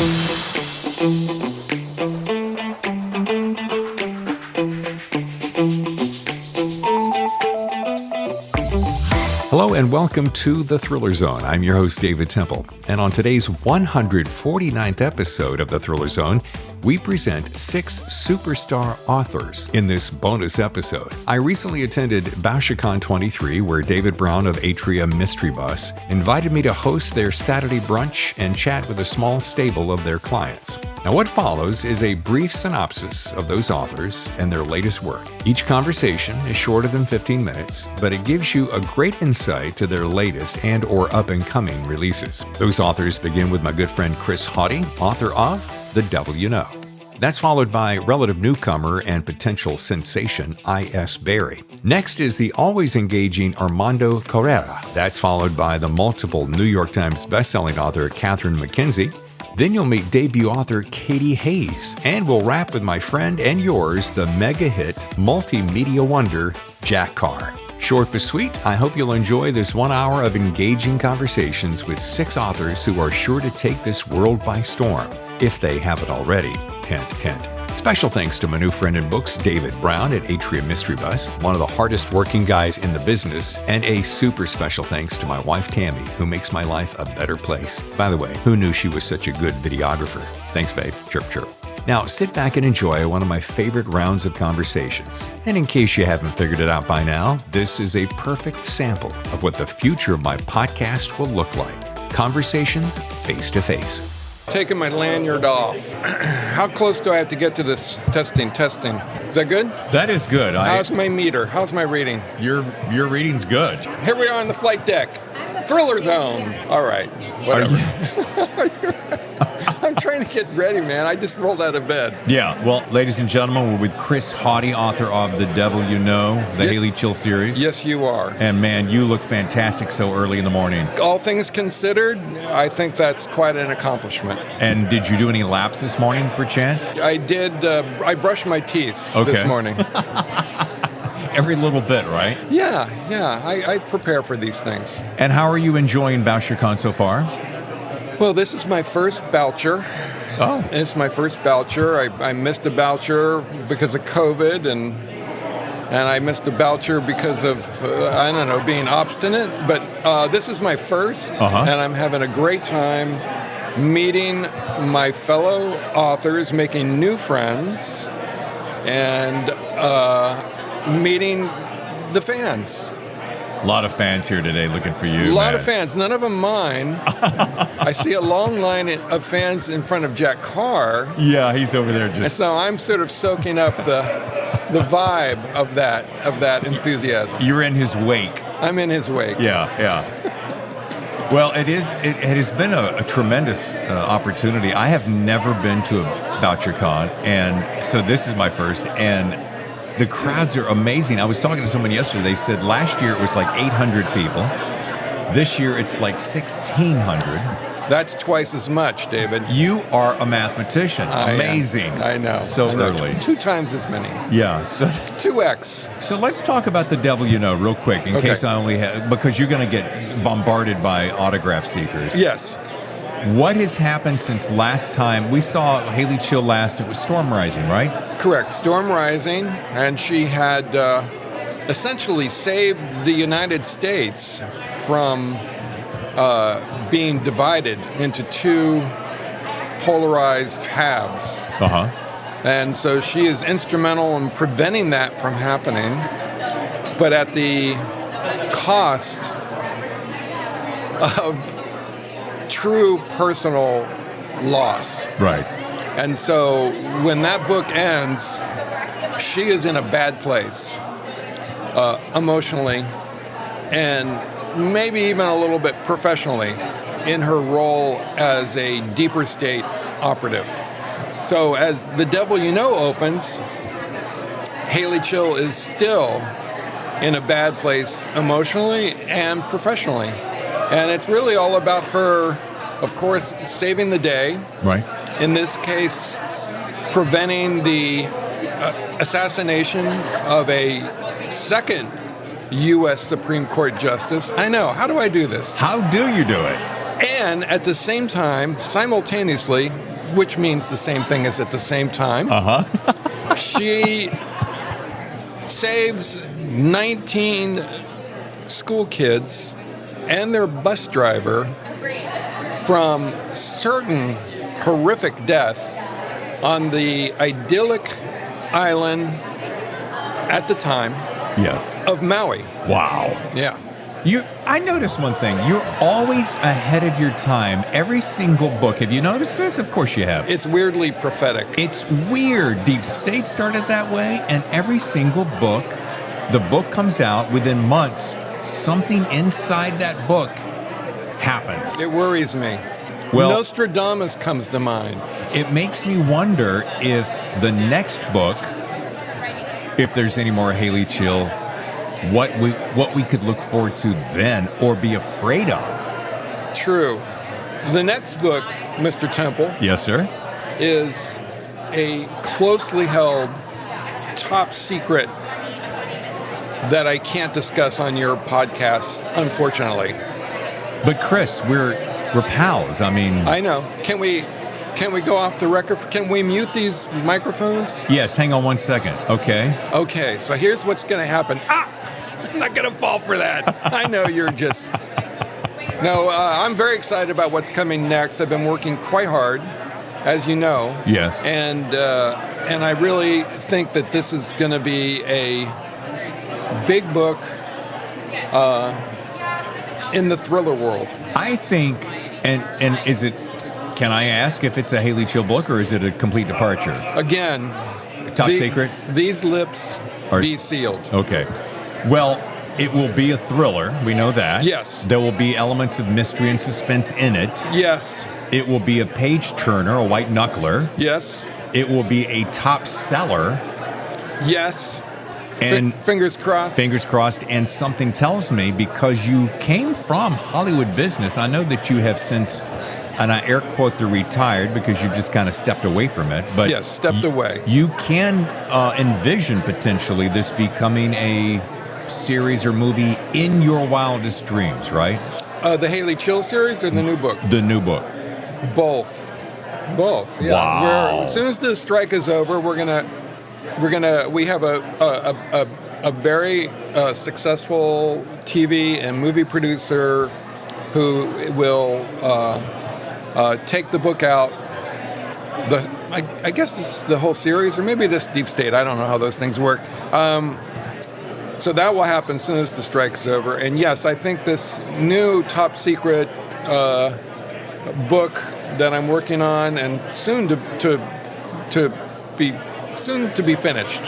Hello and welcome to The Thriller Zone. I'm your host, David Temple. And on today's 149th episode of The Thriller Zone, we present 6 superstar authors in this bonus episode. I recently attended Bouchercon 23, where David Brown of Atria Mystery Bus invited me to host their Saturday brunch and chat with a small stable of their clients. Now, what follows is a brief synopsis of those authors and their latest work. Each conversation is shorter than 15 minutes, but it gives you a great insight to their latest and or up-and-coming releases. Those authors begin with my good friend Chris Hauty, author of The Devil You Know. That's followed by relative newcomer and potential sensation I.S. Berry. Next is the always engaging Amando Correa. That's followed by the multiple New York Times bestselling author Catherine McKenzie. Then you'll meet debut author Katy Hays, and we'll wrap with my friend and yours, the mega hit multimedia wonder Jack Carr. Short but sweet, I hope you'll enjoy this 1 hour of engaging conversations with 6 authors who are sure to take this world by storm, if they haven't already. Hint, hint. Special thanks to my new friend in books, David Brown at Atria Mystery Bus, one of the hardest working guys in the business, and a super special thanks to my wife, Tammy, who makes my life a better place. By the way, who knew she was such a good videographer? Thanks, babe. Chirp, chirp. Now, sit back and enjoy one of my favorite rounds of conversations. And in case you haven't figured it out by now, this is a perfect sample of what the future of my podcast will look like. Conversations face to face. Taking my lanyard off. How close do I have to get to this testing? Is that good? That is good. How's my meter? How's my reading? Your reading's good. Here we are on the flight deck. Thriller Zone. All right. Whatever. I'm trying to get ready, man. I just rolled out of bed. Yeah. Well, ladies and gentlemen, we're with Chris Hauty, author of The Devil You Know, the Haley Chill series. Yes, you are. And man, you look fantastic so early in the morning. All things considered, I think that's quite an accomplishment. And did you do any laps this morning, perchance? I did. I brushed my teeth this morning. Every little bit, right? Yeah. I prepare for these things. And how are you enjoying Bouchercon so far? Well, this is my first Boucher. Oh. It's my first Boucher. I missed a Boucher because of COVID, and I missed a Boucher because of, being obstinate. But this is my first, and I'm having a great time meeting my fellow authors, making new friends, and meeting the fans. A lot of fans here today looking for you. A lot of fans, none of them mine. I see a long line of fans in front of Jack Carr. Yeah, he's over there just. And so I'm sort of soaking up the vibe of that enthusiasm. You're in his wake. I'm in his wake. Yeah. Well, it has been a tremendous opportunity. I have never been to a Bouchercon, and so this is my first, and the crowds are amazing. I was talking to someone yesterday. They said last year it was like 800 people. This year it's like 1,600. That's twice as much, David. You are a mathematician. Amazing. I know. So early. 2 times as many. Yeah. So 2x. So let's talk about The Devil You Know real quick in case I only have, because you're going to get bombarded by autograph seekers. Yes. What has happened since last time? We saw Haley Chill last. It was Storm Rising, right? Correct. Storm Rising. And she had essentially saved the United States from being divided into 2 polarized halves. And so she is instrumental in preventing that from happening, but at the cost of true personal loss. Right. And so when that book ends, she is in a bad place emotionally and maybe even a little bit professionally in her role as a deeper state operative. So as The Devil You Know opens, Haley Chill is still in a bad place emotionally and professionally. And it's really all about her, of course, saving the day. Right. In this case, preventing the assassination of a second U.S. Supreme Court justice. I know. How do I do this? How do you do it? And at the same time, simultaneously, which means the same thing as at the same time. She saves 19 school kids and their bus driver from certain horrific death on the idyllic island at the time of Maui. Wow. Yeah. I noticed one thing. You're always ahead of your time. Every single book. Have you noticed this? Of course you have. It's weirdly prophetic. It's weird. Deep State started that way, and every single book, the book comes out within months, something inside that book happens. It worries me. Well, Nostradamus comes to mind. It makes me wonder if the next book, if there's any more Haley Chill, what we could look forward to then or be afraid of. True. The next book, Mr. Temple. Yes, sir. Is a closely held top secret that I can't discuss on your podcast, unfortunately. But Chris, we're pals. I mean, I know. Can we go off the record? Can we mute these microphones? Yes, hang on one second. Okay. Okay, so here's what's going to happen. I'm not going to fall for that. I know you're just... No, I'm very excited about what's coming next. I've been working quite hard, as you know. Yes. And I really think that this is going to be a big book in the thriller world. I think, and is it, can I ask if it's a Haley Chill book or is it a complete departure? Again, top secret? These lips be sealed. Okay. Well, it will be a thriller. We know that. Yes. There will be elements of mystery and suspense in it. Yes. It will be a page turner, a white knuckler. Yes. It will be a top seller. Yes. And fingers crossed. Fingers crossed. And something tells me, because you came from Hollywood business, I know that you have since, and I air quote the retired because you've just kind of stepped away from it. But yes, stepped away. You can envision potentially this becoming a series or movie in your wildest dreams, right? The Haley Chill series or the new book? The new book. Both. Yeah. Wow. As soon as the strike is over, we have a very successful TV and movie producer who will take the book out. I guess it's the whole series, or maybe this Deep State. I don't know how those things work. So that will happen as soon as the strike's over. And yes, I think this new top secret book that I'm working on and soon to be finished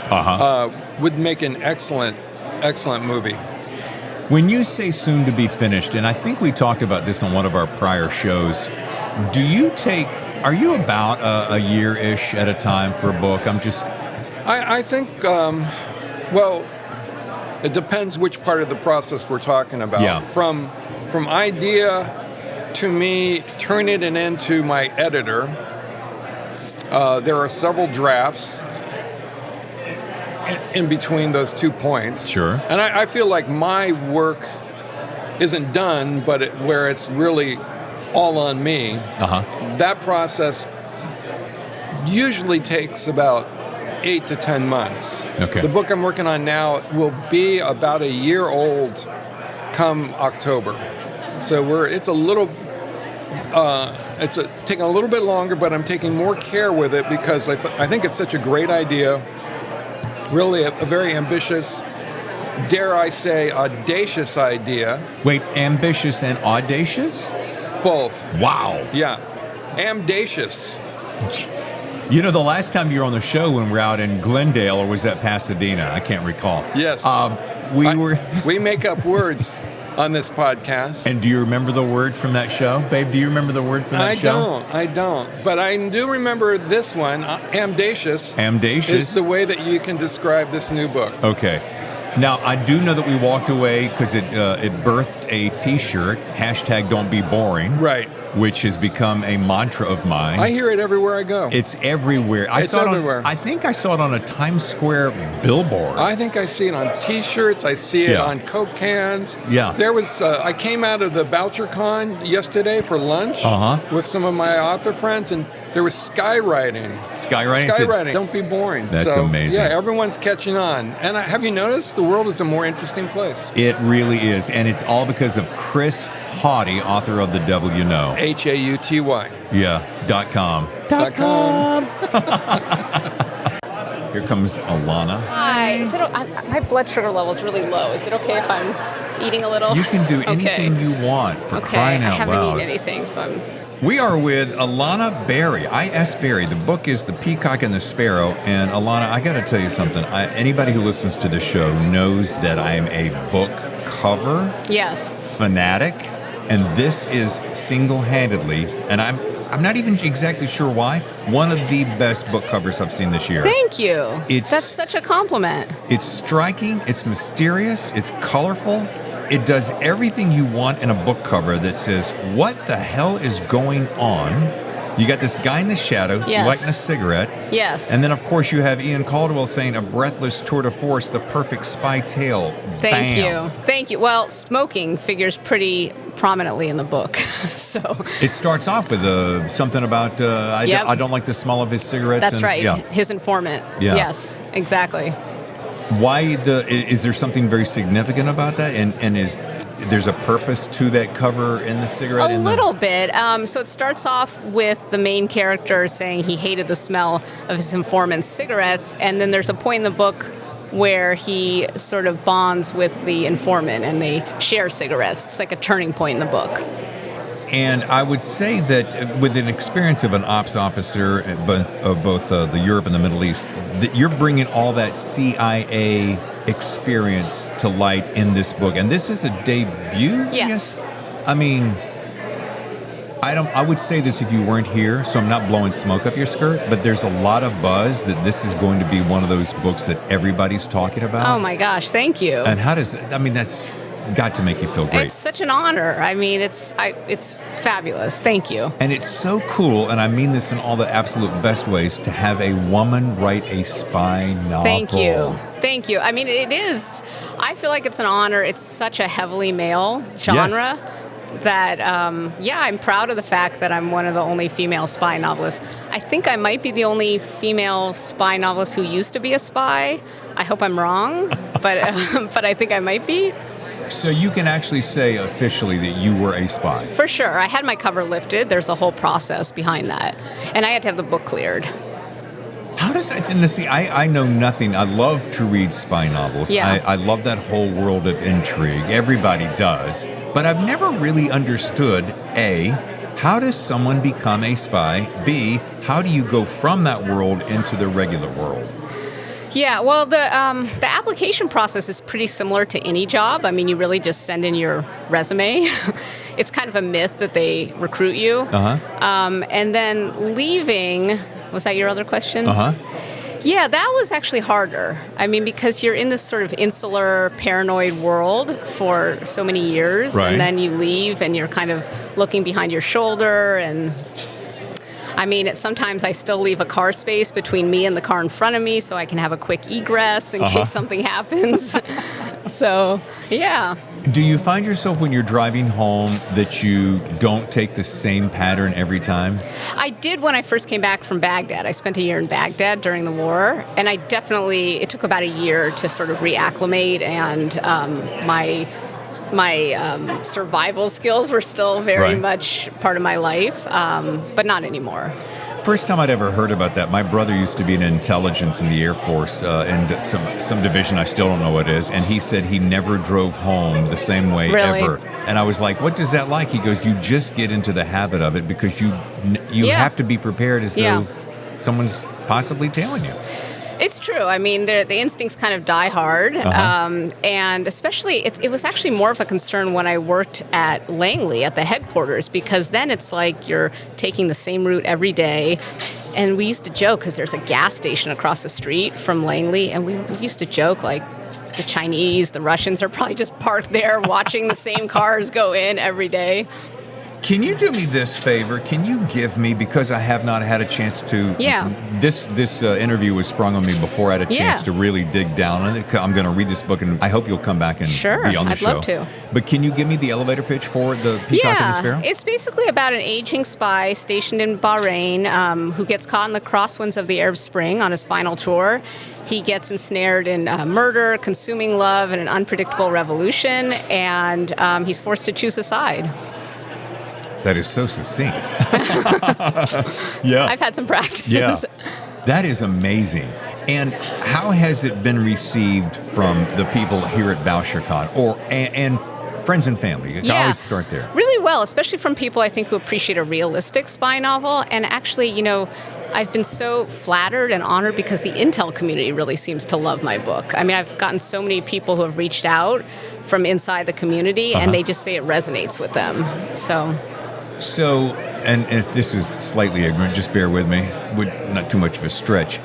would make an excellent movie. When you say soon to be finished, and I think we talked about this on one of our prior shows, are you about a year-ish at a time for a book? I think, well, it depends which part of the process we're talking about. Yeah. From idea to me turning it into my editor, there are several drafts in between those 2 points. Sure. And I feel like my work isn't done, but where it's really all on me. That process usually takes about 8 to 10 months. Okay. The book I'm working on now will be about a year old come October. So it's taking a little bit longer, but I'm taking more care with it because I think it's such a great idea. Really a very ambitious, dare I say, audacious idea. Wait, ambitious and audacious? Both. Wow. Yeah. Amdacious. You know, the last time you were on the show when we were out in Glendale, or was that Pasadena? I can't recall. Yes. We make up words on this podcast. And do you remember the word from that show? Babe, do you remember the word from that show? I don't. But I do remember this one, amdacious. Amdacious? Is the way that you can describe this new book. Okay. Now, I do know that we walked away because it birthed a T-shirt, #Don'tBeBoring. Right. Which has become a mantra of mine. I hear it everywhere I go. It's everywhere. It's everywhere. I think I saw it on a Times Square billboard. I think I see it on T-shirts. I see it on Coke cans. Yeah. There was. I came out of the Bouchercon yesterday for lunch with some of my author friends, and There was skywriting. Skywriting. Don't be boring. That's amazing. Yeah, everyone's catching on. And have you noticed the world is a more interesting place? It really is. And it's all because of Chris Hauty, author of The Devil You Know. Hauty. Yeah, .com. .com. Here comes Alana. Hi. Is it, my blood sugar level is really low. Is it okay if I'm eating a little? You can do anything you want, for crying out loud. I haven't eaten anything, so I'm... We are with Alana Berry, I.S. Berry. The book is The Peacock and the Sparrow. And Alana, I got to tell you something. Anybody who listens to the show knows that I am a book cover fanatic. And this is single-handedly, and I'm not even exactly sure why, one of the best book covers I've seen this year. Thank you. That's such a compliment. It's striking. It's mysterious. It's colorful. It does everything you want in a book cover that says, what the hell is going on? You got this guy in the shadow lighting a cigarette. Yes. And then, of course, you have Ian Caldwell saying, a breathless tour de force, the perfect spy tale. Thank you. Well, smoking figures pretty prominently in the book. So it starts off with something about, I don't like the smell of his cigarettes. That's right. Yeah. His informant. Yeah. Yes, exactly. Why is there something very significant about that? And there's a purpose to that cover in the cigarette? A little bit. So it starts off with the main character saying he hated the smell of his informant's cigarettes, and then there's a point in the book where he sort of bonds with the informant and they share cigarettes. It's like a turning point in the book. And I would say that with an experience of an ops officer of both the Europe and the Middle East, that you're bringing all that CIA experience to light in this book. And this is a debut? Yes. I mean, I would say this if you weren't here, so I'm not blowing smoke up your skirt, but there's a lot of buzz that this is going to be one of those books that everybody's talking about. Oh my gosh, thank you. And that's got to make you feel great. It's such an honor. I mean, it's fabulous. Thank you. And it's so cool, and I mean this in all the absolute best ways, to have a woman write a spy novel. Thank you. I mean, it is. I feel like it's an honor. It's such a heavily male genre that, I'm proud of the fact that I'm one of the only female spy novelists. I think I might be the only female spy novelist who used to be a spy. I hope I'm wrong, but I think I might be. So you can actually say officially that you were a spy? For sure. I had my cover lifted. There's a whole process behind that. And I had to have the book cleared. How does that... See, I know nothing. I love to read spy novels. Yeah. I love that whole world of intrigue. Everybody does. But I've never really understood, A, how does someone become a spy? B, how do you go from that world into the regular world? Yeah, well, the application process is pretty similar to any job. I mean, you really just send in your resume. It's kind of a myth that they recruit you. And then leaving, was that your other question? Yeah, that was actually harder. I mean, because you're in this sort of insular, paranoid world for so many years, and then you leave and you're kind of looking behind your shoulder and... I mean, sometimes I still leave a car space between me and the car in front of me so I can have a quick egress in case something happens. So, yeah. Do you find yourself when you're driving home that you don't take the same pattern every time? I did when I first came back from Baghdad. I spent a year in Baghdad during the war, and it took about a year to sort of reacclimate, and my survival skills were still very much part of my life, but not anymore. First time I'd ever heard about that, my brother used to be in intelligence in the Air Force, and some division, I still don't know what it is, and he said he never drove home the same way ever. And I was like, what is that like? He goes, you just get into the habit of it because you have to be prepared as though someone's possibly tailing you. It's true. I mean, the instincts kind of die hard. And especially, it was actually more of a concern when I worked at Langley at the headquarters, because then it's like you're taking the same route every day. And we used to joke, because there's a gas station across the street from Langley, and we used to joke, like, the Chinese, the Russians are probably just parked there watching the same cars go in every day. Can you do me this favor? Can you give me, because I have not had a chance to... Yeah. This interview was sprung on me before I had a chance to really dig down on it. I'm going to read this book, and I hope you'll come back and be on the show. I'd love to. But can you give me the elevator pitch for The Peacock and the Sparrow? It's basically about an aging spy stationed in Bahrain who gets caught in the crosswinds of the Arab Spring on his final tour. He gets ensnared in murder, consuming love, and an unpredictable revolution, and he's forced to choose a side. That is so succinct. Yeah. I've had some practice. Yeah. That is amazing. And how has it been received from the people here at Bouchercon and friends and family? You can always start there. Really well, especially from people I think who appreciate a realistic spy novel. And actually, I've been so flattered and honored because the Intel community really seems to love my book. I mean, I've gotten so many people who have reached out from inside the community, and they just say it resonates with them. So, and if this is slightly ignorant, just bear with me. It's not too much of a stretch.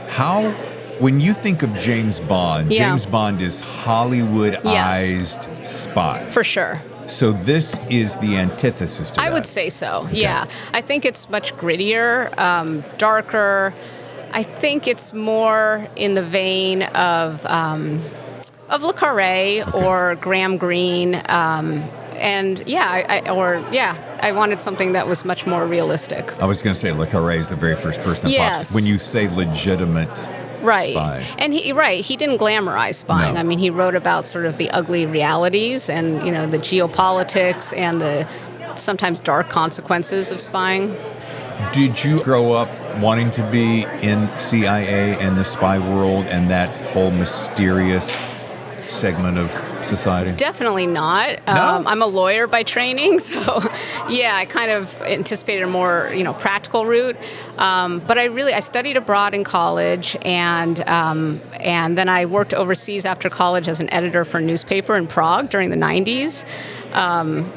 When you think of James Bond, James Bond is Hollywoodized spy. For sure. So this is the antithesis to that. I would say so, yeah. I think it's much grittier, darker. I think it's more in the vein of Le Carre or Graham Greene. I wanted something that was much more realistic. I was going to say Le Carre is the very first person that pops when you say legitimate spy. And he didn't glamorize spying. No. I mean, he wrote about sort of the ugly realities and, the geopolitics and the sometimes dark consequences of spying. Did you grow up wanting to be in CIA and the spy world and that whole mysterious segment of society? Definitely not. No? I'm a lawyer by training, so I kind of anticipated a more practical route. But I studied abroad in college, and then I worked overseas after college as an editor for a newspaper in Prague during the 90s.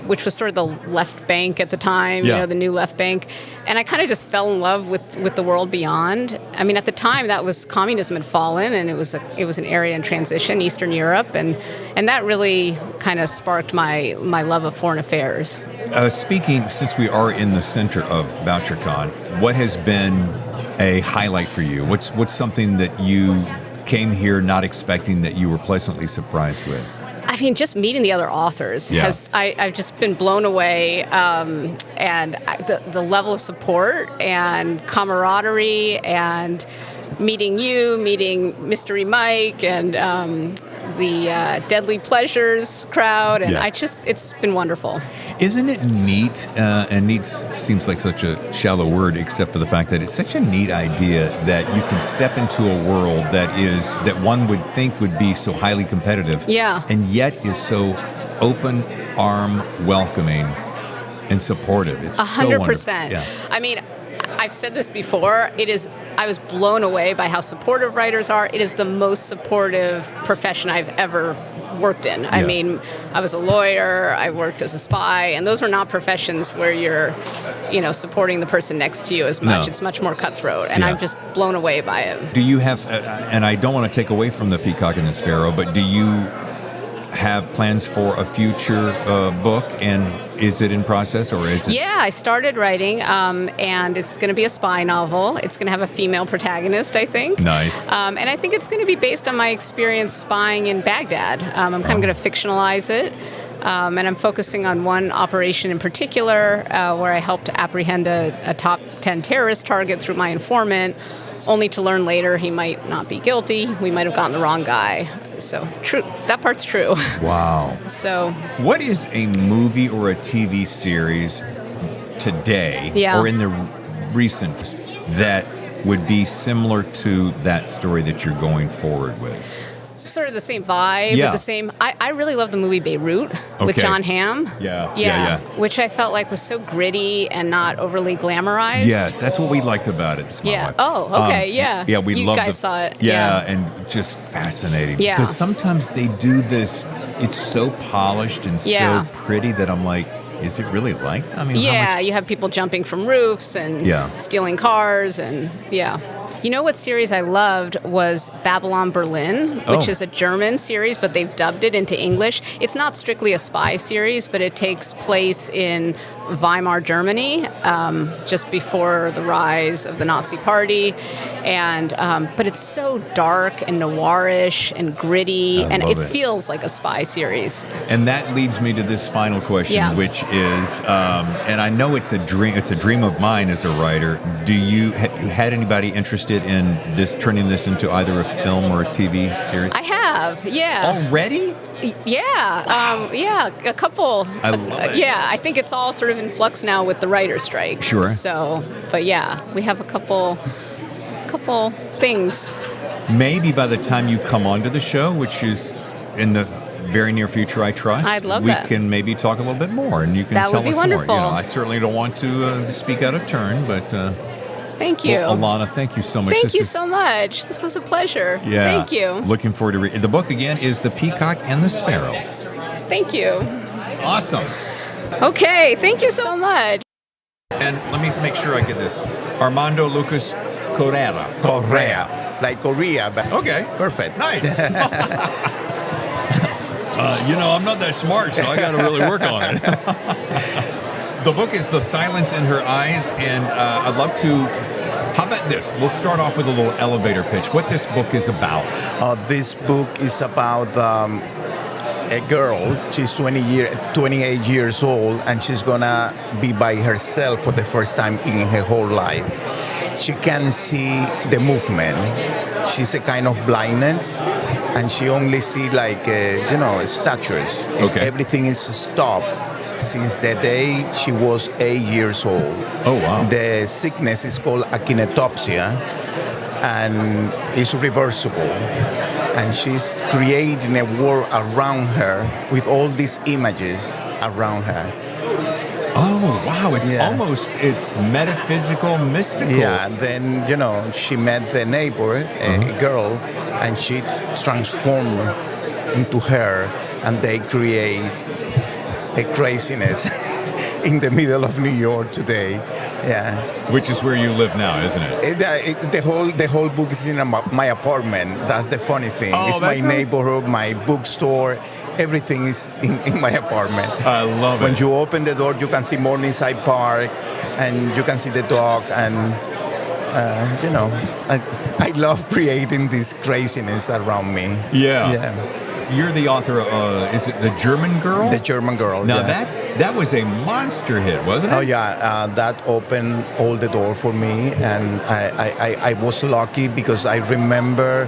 Which was sort of the left bank at the time, the new left bank. And I kind of just fell in love with the world beyond. I mean, at the time, that was communism had fallen, and it was an area in transition, Eastern Europe, and that really kind of sparked my love of foreign affairs. Speaking, since we are in the center of Bouchercon, what has been a highlight for you? What's something that you came here not expecting that you were pleasantly surprised with? I mean, just meeting the other authors I've just been blown away, and the level of support and camaraderie, and meeting Mystery Mike, and the Deadly Pleasures crowd, and it's been wonderful. Isn't it neat? And neat seems like such a shallow word, except for the fact that it's such a neat idea that you can step into a world that one would think would be so highly competitive, and yet is so open arm, welcoming, and supportive. It's 100%. Yeah. I mean, I've said this before. I was blown away by how supportive writers are. It is the most supportive profession I've ever worked in. I mean, I was a lawyer, I worked as a spy, and those were not professions where you're, supporting the person next to you as much. No. It's much more cutthroat, and I'm just blown away by it. Do you have, and I don't want to take away from The Peacock and the Sparrow, but do you have plans for a future book, and is it in process, or is it? Yeah, I started writing, and it's going to be a spy novel. It's going to have a female protagonist, I think. Nice. And I think it's going to be based on my experience spying in Baghdad. I'm kind of going to fictionalize it, and I'm focusing on one operation in particular where I helped apprehend a top 10 terrorist target through my informant, only to learn later he might not be guilty. We might have gotten the wrong guy. So true. That part's true. Wow. So what is a movie or a TV series today or in the recent that would be similar to that story that you're going forward with? Sort of the same vibe, the same. I really love the movie Beirut with John Hamm. Yeah. Which I felt like was so gritty and not overly glamorized. Yes, that's what we liked about it. It's my wife. Oh, okay, yeah. Yeah, we loved it. You guys saw it. Yeah, and just fascinating. Yeah. Because sometimes they do this, it's so polished and so pretty that I'm like, is it really like? I mean, you have people jumping from roofs and stealing cars and You know what series I loved was Babylon Berlin, which is a German series, but they've dubbed it into English. It's not strictly a spy series, but it takes place in Weimar Germany, just before the rise of the Nazi Party, and but it's so dark and noirish and gritty, and it feels like a spy series. And that leads me to this final question, which is, and I know it's a dream. It's a dream of mine as a writer. Have you had anybody interested in this, turning this into either a film or a TV series? I have, yeah. Already? Yeah, a couple. I love it. Yeah, I think it's all sort of in flux now with the writer's strike. Sure. So, but yeah, we have a couple things. Maybe by the time you come onto the show, which is in the very near future, I trust, I'd love we that. can maybe talk a little bit more, and you can That tell would be us wonderful. more. I certainly don't want to speak out of turn, but Thank you. well, Alana, thank you so much. Thank you so much. This was a pleasure. Yeah. Thank you. Looking forward to reading. The book again is The Peacock and the Sparrow. Thank you. Awesome. Okay, thank you so much. And let me make sure I get this. Armando Lucas Correa. Correa. Like Korea, but Okay. perfect. Nice. I'm not that smart, so I got to really work on it. The book is The Silence in Her Eyes, and I'd love to. How about this? We'll start off with a little elevator pitch. What this book is about. This book is about a girl. She's 28 years old, and she's gonna be by herself for the first time in her whole life. She can see the movement. She's a kind of blindness, and she only see statures. Okay. Everything is stopped since the day she was 8 years old. Oh, wow. The sickness is called akinetopsia, and it's reversible. And she's creating a world around her with all these images around her. Oh, wow. Yeah. It's metaphysical, mystical. Yeah, and then, she met the neighbor, a girl, and she transformed into her, and they create a craziness in the middle of New York today. Yeah. Which is where you live now, isn't it? The whole book is in my apartment. That's the funny thing. Oh, it's my that's right. neighborhood, my bookstore. Everything is in my apartment. I love When it. you open the door, you can see Morningside Park, and you can see the dog. And I love creating this craziness around me. Yeah. You're the author of, is it The German Girl? The German Girl. Now yeah. that was a monster hit, wasn't it? Oh yeah, that opened all the door for me, and I was lucky because I remember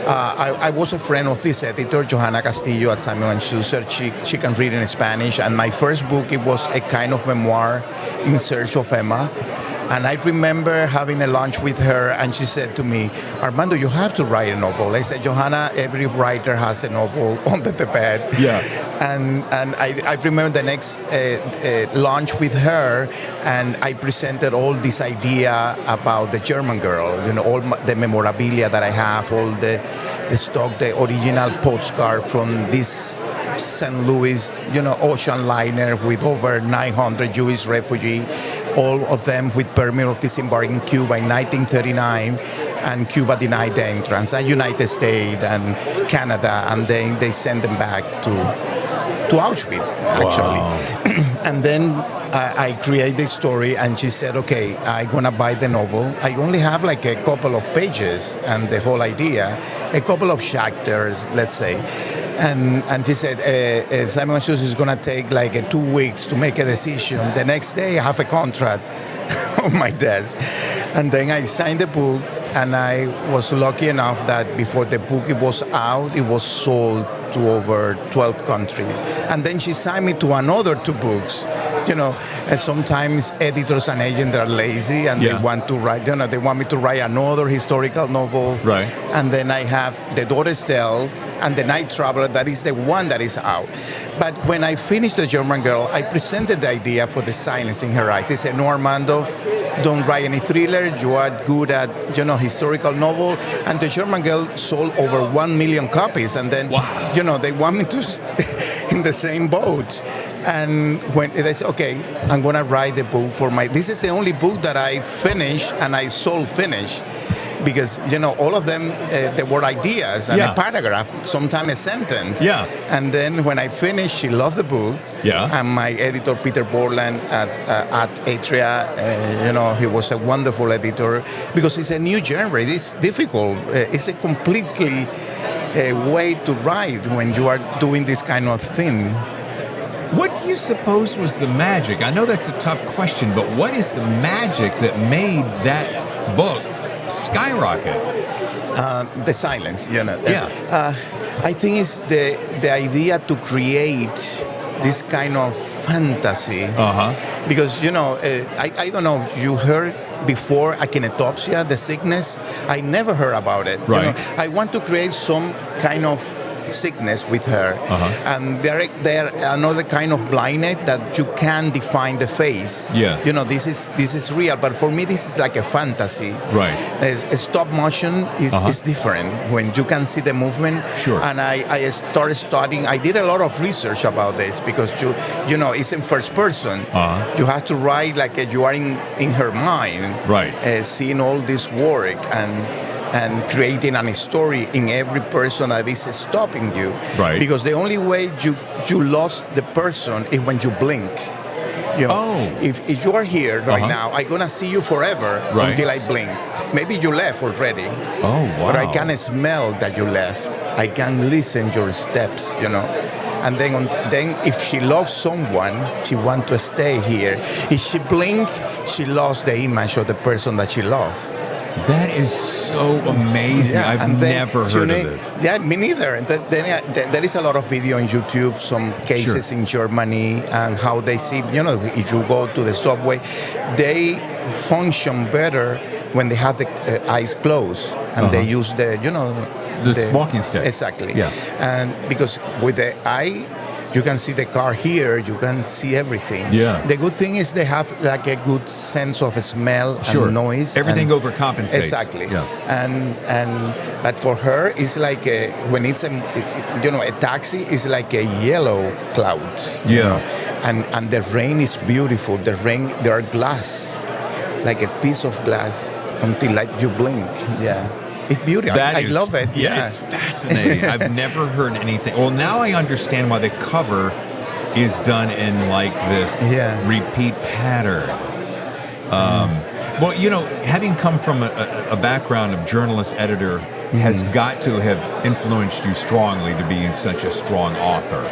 I was a friend of this editor, Johanna Castillo at Simon & Schuster. She can read in Spanish, and my first book, it was a kind of memoir, In Search of Emma. And I remember having a lunch with her, and she said to me, Armando, you have to write a novel. I said, Johanna, every writer has a novel under the bed. Yeah. And I remember the next lunch with her, and I presented all this idea about the German Girl, all the memorabilia that I have, all the stock, the original postcard from this St. Louis, ocean liner with over 900 Jewish refugees, all of them with permit of disembark in Cuba in 1939, and Cuba denied the entrance, and United States and Canada, and then they sent them back to Auschwitz, actually. Wow. And then I create the story, and she said, okay, I'm going to buy the novel. I only have like a couple of pages and the whole idea, a couple of chapters, let's say. And she said, Simon & Schuster is going to take like 2 weeks to make a decision. The next day, I have a contract on my desk. And then I signed the book, and I was lucky enough that before the book was out, it was sold to over 12 countries. And then she signed me to another 2 books. And sometimes editors and agents are lazy, and they want to write, they want me to write another historical novel. Right. And then I have The Daughter's Tale and The Night Traveler, that is the one that is out. But when I finished The German Girl, I presented the idea for The Silence in Her Eyes. I said, no, Armando, don't write any thriller. You are good at, historical novel. And The German Girl sold over 1 million copies. And then, they want me to in the same boat. And when they said, okay, I'm going to write the book this is the only book that I finished and I sold finished. because all of them they were ideas and a paragraph, sometimes a sentence. Yeah. And then when I finished, she loved the book. Yeah. And my editor Peter Borland at Atria, he was a wonderful editor because it's a new genre. It's difficult. It's a completely way to write when you are doing this kind of thing. What do you suppose was the magic? I know that's a tough question, but what is the magic that made that book skyrocket? The silence, Yeah. I think it's the idea to create this kind of fantasy. Because, I don't know, you heard before akinetopsia, the sickness? I never heard about it. Right. I want to create some kind of sickness with her, and there another kind of blindness that you can define the face. Yes. This is real, but for me this is like a fantasy. Right. Stop motion is different when you can see the movement. Sure. And I started studying. I did a lot of research about this because it's in first person. You have to write like you are in her mind. Right. Seeing all this work and creating a story in every person that is stopping you. Right. Because the only way you lost the person is when you blink. If you are here right now, I'm going to see you forever until I blink. Maybe you left already. Oh, wow. But I can smell that you left. I can listen your steps, And then if she loves someone, she wants to stay here. If she blink, she lost the image of the person that she loved. That is so amazing. Yeah, I've never heard of this. Yeah, me neither. And then there is a lot of video on YouTube, some cases in Germany, and how they see, if you go to the subway, they function better when they have the eyes closed and they use the walking stick. Exactly. Yeah. And because with the eye, you can see the car here, you can see everything. Yeah. The good thing is they have like a good sense of smell and noise. Everything overcompensates. Exactly. Yeah. But for her, it's like when it's a taxi, it's like a yellow cloud. Yeah. And the rain is beautiful. The rain, there are glass, like a piece of glass until like you blink. Yeah. It's beautiful. I love it. Yeah, it's fascinating. I've never heard anything. Well, now I understand why the cover is done in like this repeat pattern. Well, having come from a background of journalist, editor, has got to have influenced you strongly to be such a strong author.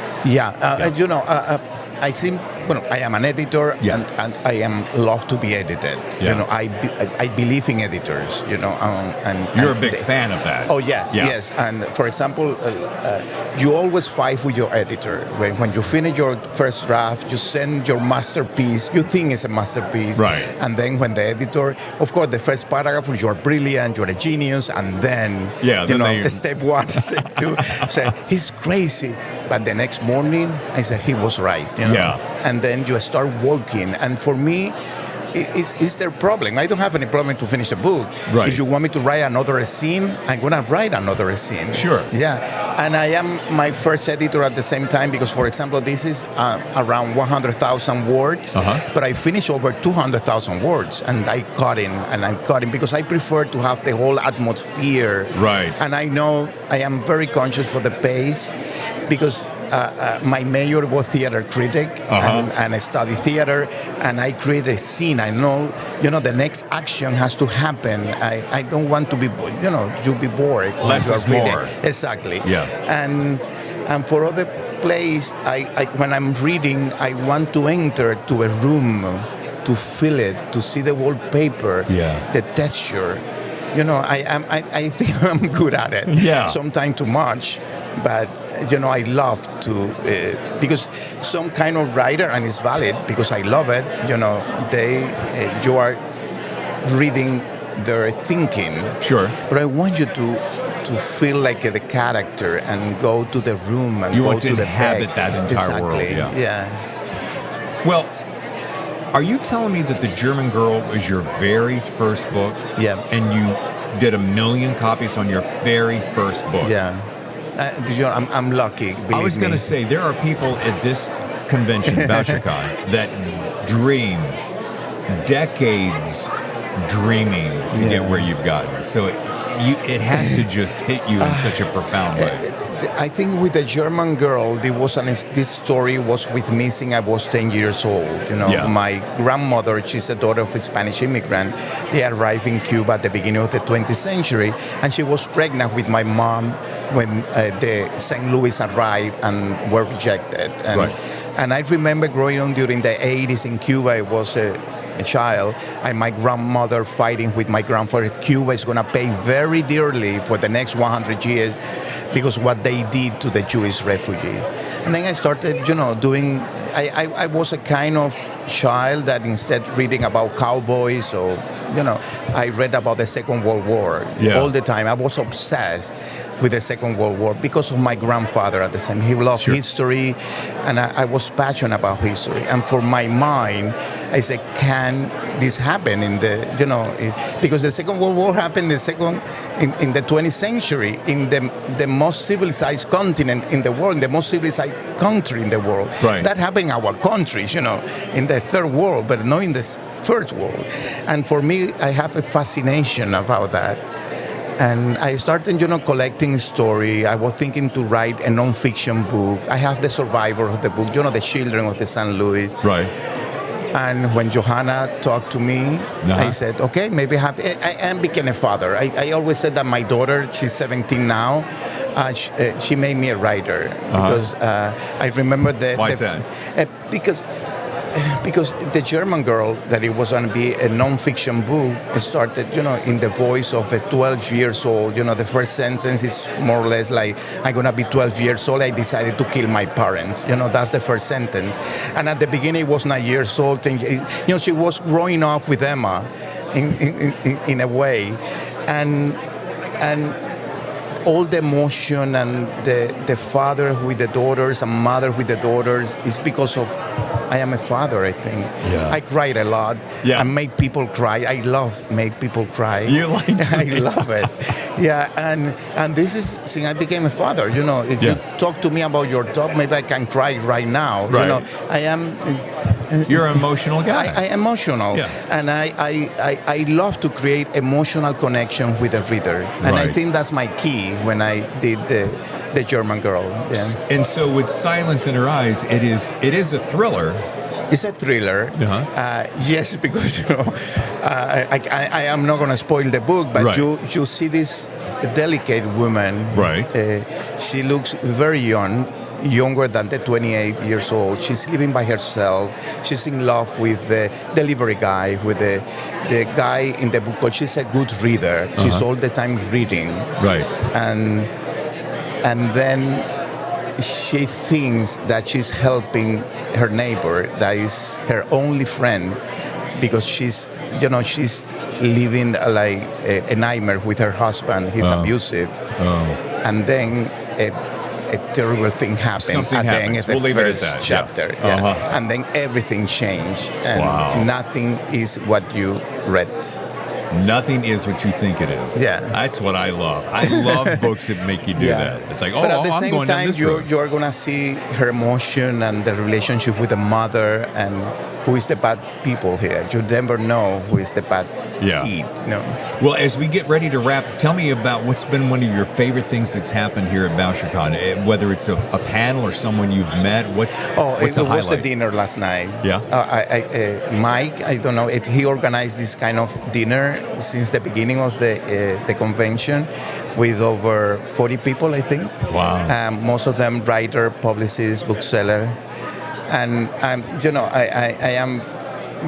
I think, I am an editor and I love to be edited. Yeah. I believe in editors, and you're a big fan of that. Oh, yes, yes. And for example, you always fight with your editor. When you finish your first draft, you send your masterpiece, you think it's a masterpiece. Right. And then when the editor, of course, the first paragraph, you're brilliant, you're a genius, and then, step one, step two, say, he's crazy. But the next morning, I said, he was right. Yeah. And then you start working. And for me, it's their problem. I don't have any problem to finish a book. Right. If you want me to write another scene, I'm going to write another scene. Sure. Yeah. And I am my first editor at the same time because, for example, this is around 100,000 words, but I finished over 200,000 words. And I'm cutting because I prefer to have the whole atmosphere. Right. And I know I am very conscious for the pace because my major was theater critic and I study theater, and I create a scene. I know, the next action has to happen. I don't want to be, you'll be bored. Less is more. Exactly. Yeah. And for other plays, when I'm reading, I want to enter to a room, to feel it, to see the wallpaper, the texture. I think I'm good at it. Yeah. Sometimes too much. But, I love to, because some kind of writer, and it's valid because I love it, you are reading their thinking. Sure. But I want you to feel like the character and go to the room and go to the inhabit that entire world. Yeah. Well, are you telling me that The German Girl was your very first book? Yeah. And you did 1 million copies on your very first book? Yeah. I'm lucky. I was going to say, there are people at this convention, Bouchercon, that dream decades dreaming to get where you've gotten. So it has to just hit you in such a profound way. I think with the German girl, this story was with me since I was 10 years old. My grandmother, she's a daughter of a Spanish immigrant. They arrived in Cuba at the beginning of the 20th century, and she was pregnant with my mom when the St. Louis arrived and were rejected. And I remember growing up during the 80s in Cuba. I was a child, and my grandmother fighting with my grandfather. Cuba is going to pay very dearly for the next 100 years because what they did to the Jewish refugees. And then I started, doing. I was a kind of child that instead reading about cowboys or, I read about the Second World War all the time. I was obsessed with the Second World War because of my grandfather at the same. He loved history, and I was passionate about history. And for my mind, I said, can this happen in the, because the Second World War happened in the 20th century, in the most civilized continent in the world, the most civilized country in the world. Right. That happened in our countries, in the third world, but not in the first world. And for me, I have a fascination about that. And I started, collecting story. I was thinking to write a non-fiction book. I have the survivor of the book, the children of the St. Louis. Right. And when Johanna talked to me, I said, okay, maybe I became a father. I always said that my daughter, she's 17 now, she made me a writer. Because I remember Why is that? Because the German girl, that it was going to be a non-fiction book, started, in the voice of a 12 years old. The first sentence is more or less like, I'm going to be 12 years old. I decided to kill my parents. That's the first sentence. And at the beginning, it was 9 years old. She was growing up with Emma in a way. And all the emotion and the father with the daughters and mother with the daughters is because of I am a father, I think. Yeah. I cried a lot. Yeah. I make people cry. I love make people cry. You like it? I love it. Yeah, and this is since I became a father. If you talk to me about your talk, maybe I can cry right now. Right. I am. You're an emotional guy. I emotional, and I love to create emotional connection with the reader, and I think that's my key when I did the German girl. Yeah. And so with Silence in Her Eyes, it is a thriller. It's a thriller. Yes, because I am not going to spoil the book, but you see this delicate woman. Right. She looks very young. Younger than the 28 years old. She's living by herself. She's in love with the delivery guy, with the guy in the book called, she's a good reader. She's all the time reading. Right. And then she thinks that she's helping her neighbor, that is her only friend, because she's living like a nightmare with her husband. He's abusive. And then a terrible thing happened. Something happens. The we'll leave it at first that. chapter. And then everything changed. And nothing is what you read. Nothing is what you think it is. Yeah. That's what I love. I love books that make you do that. It's like, but at the I'm same going down time, this road. you're going to see her emotion and the relationship with the mother and who is the bad people here. You never know who is the bad seed. Well, as we get ready to wrap, tell me about what's been one of your favorite things that's happened here at Bouchercon, whether it's a panel or someone you've met. What's it a highlight? was the dinner last night. Yeah. Mike, I don't know, he organized this kind of dinner since the beginning of the convention with over 40 people, I think. Wow. Most of them writer, publicist, bookseller. And, I am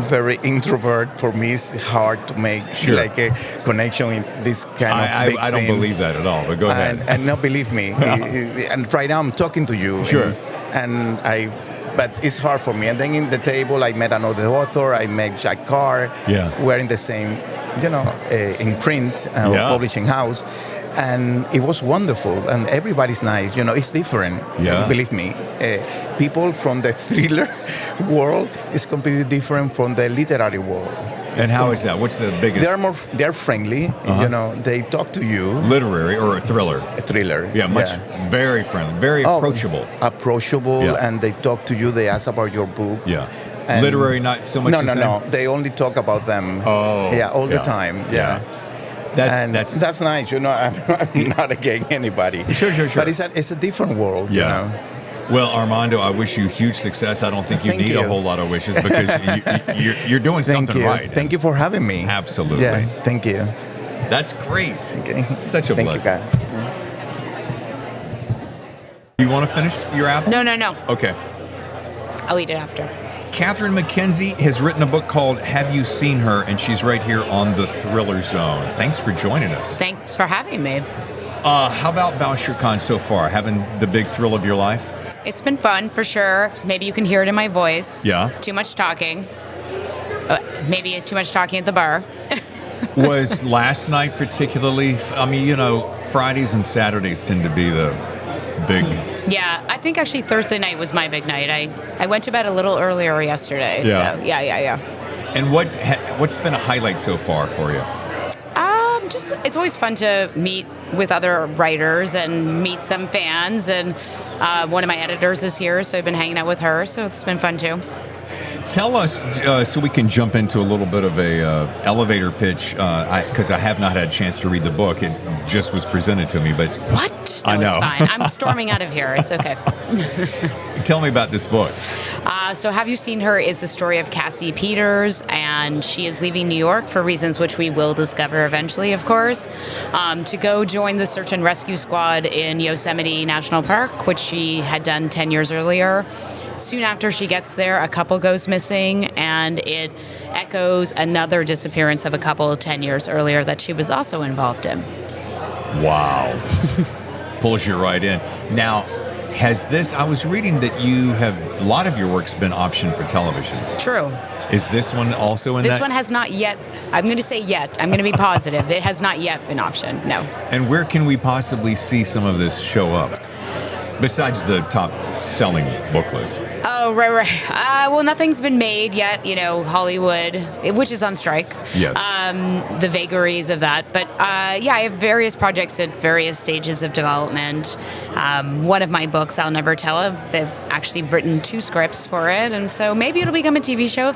very introvert. For me, it's hard to make like a connection in this kind of big I don't thing. believe that at all, but go ahead. And no, believe me. And right now I'm talking to you. Sure. But it's hard for me. And then in the table, I met another author. I met Jack Carr. Yeah. We're in the same, in print publishing house. And it was wonderful, and everybody's nice. It's different. Yeah. Believe me, people from the thriller world is completely different from the literary world. And how is that? What's the biggest? They're friendly. They talk to you. Literary or a thriller? A thriller. Yeah, very friendly, very approachable. Approachable, and they talk to you. They ask about your book. Yeah. And literary, not so much. No. They only talk about them. Oh, yeah, all the time. Yeah. That's nice. You know, I'm not against anybody. Sure. But it's a different world. Yeah. You know? Well, Armando, I wish you huge success. I don't think you need a whole lot of wishes because you're doing something right. Thank you for having me. Absolutely. Yeah, thank you. That's great. Okay. Such a Thank blessing. you, guys. You want to finish your apple? No. Okay. I'll eat it after. Catherine McKenzie has written a book called Have You Seen Her? And she's right here on the Thriller Zone. Thanks for joining us. Thanks for having me. How about Bouchercon so far? Having the big thrill of your life? It's been fun, for sure. Maybe you can hear it in my voice. Yeah. Too much talking. Maybe too much talking at the bar. Was last night particularly, I mean, you know, Fridays and Saturdays tend to be the big... Yeah, I think actually Thursday night was my big night. I went to bed a little earlier yesterday. Yeah. So yeah. And what's been a highlight so far for you? Just it's always fun to meet with other writers and meet some fans. And one of my editors is here, so I've been hanging out with her. So it's been fun too. Tell us, so we can jump into a little bit of a elevator pitch, because I have not had a chance to read the book. It just was presented to me, but... What? No, I know. It's fine. I'm storming out of here. It's okay. Tell me about this book. So Have You Seen Her is the story of Cassie Peters, and she is leaving New York for reasons which we will discover eventually, of course, to go join the search and rescue squad in Yosemite National Park, which she had done 10 years earlier. Soon after she gets there, a couple goes missing, and it echoes another disappearance of a couple 10 years earlier that she was also involved in. Wow. Pulls you right in. Now, I was reading that a lot of your work's been optioned for television. True. Is this one also in that? This one has not yet, I'm going to say yet, I'm going to be positive. It has not yet been optioned, no. And where can we possibly see some of this show up? Besides the top selling book lists. Oh, right. Well, nothing's been made yet, you know, Hollywood, which is on strike. Yes. The vagaries of that. But yeah, I have various projects at various stages of development. One of my books, I'll Never Tell, they've actually written 2 scripts for it. And so maybe it'll become a TV show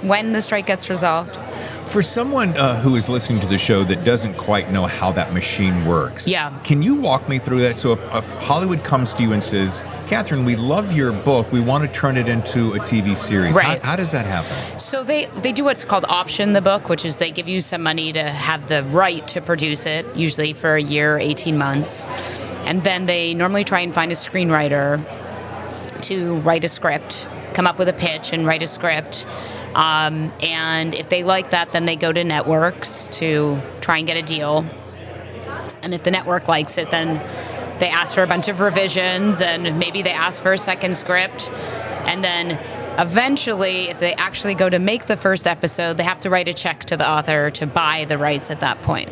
when the strike gets resolved. For someone who is listening to the show that doesn't quite know how that machine works, yeah. Can you walk me through that? So if Hollywood comes to you and says, Catherine, we love your book, we want to turn it into a TV series. Right. How does that happen? So they do what's called option the book, which is they give you some money to have the right to produce it, usually for a year, 18 months. And then they normally try and find a screenwriter to write a script, come up with a pitch and write a script. And if they like that, then they go to networks to try and get a deal. And if the network likes it, then they ask for a bunch of revisions, and maybe they ask for a second script. And then eventually, if they actually go to make the first episode, they have to write a check to the author to buy the rights at that point.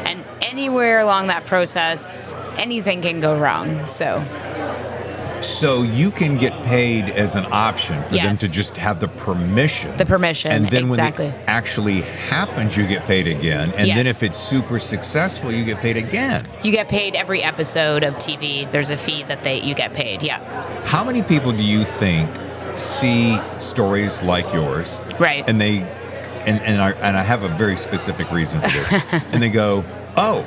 And anywhere along that process, anything can go wrong. So you can get paid as an option for them to just have the permission. The permission, and then exactly. when it actually happens, you get paid again. And then if it's super successful, you get paid again. You get paid every episode of TV. There's a fee that you get paid, yeah. How many people do you think see stories like yours? Right. And I have a very specific reason for this. And they go, oh,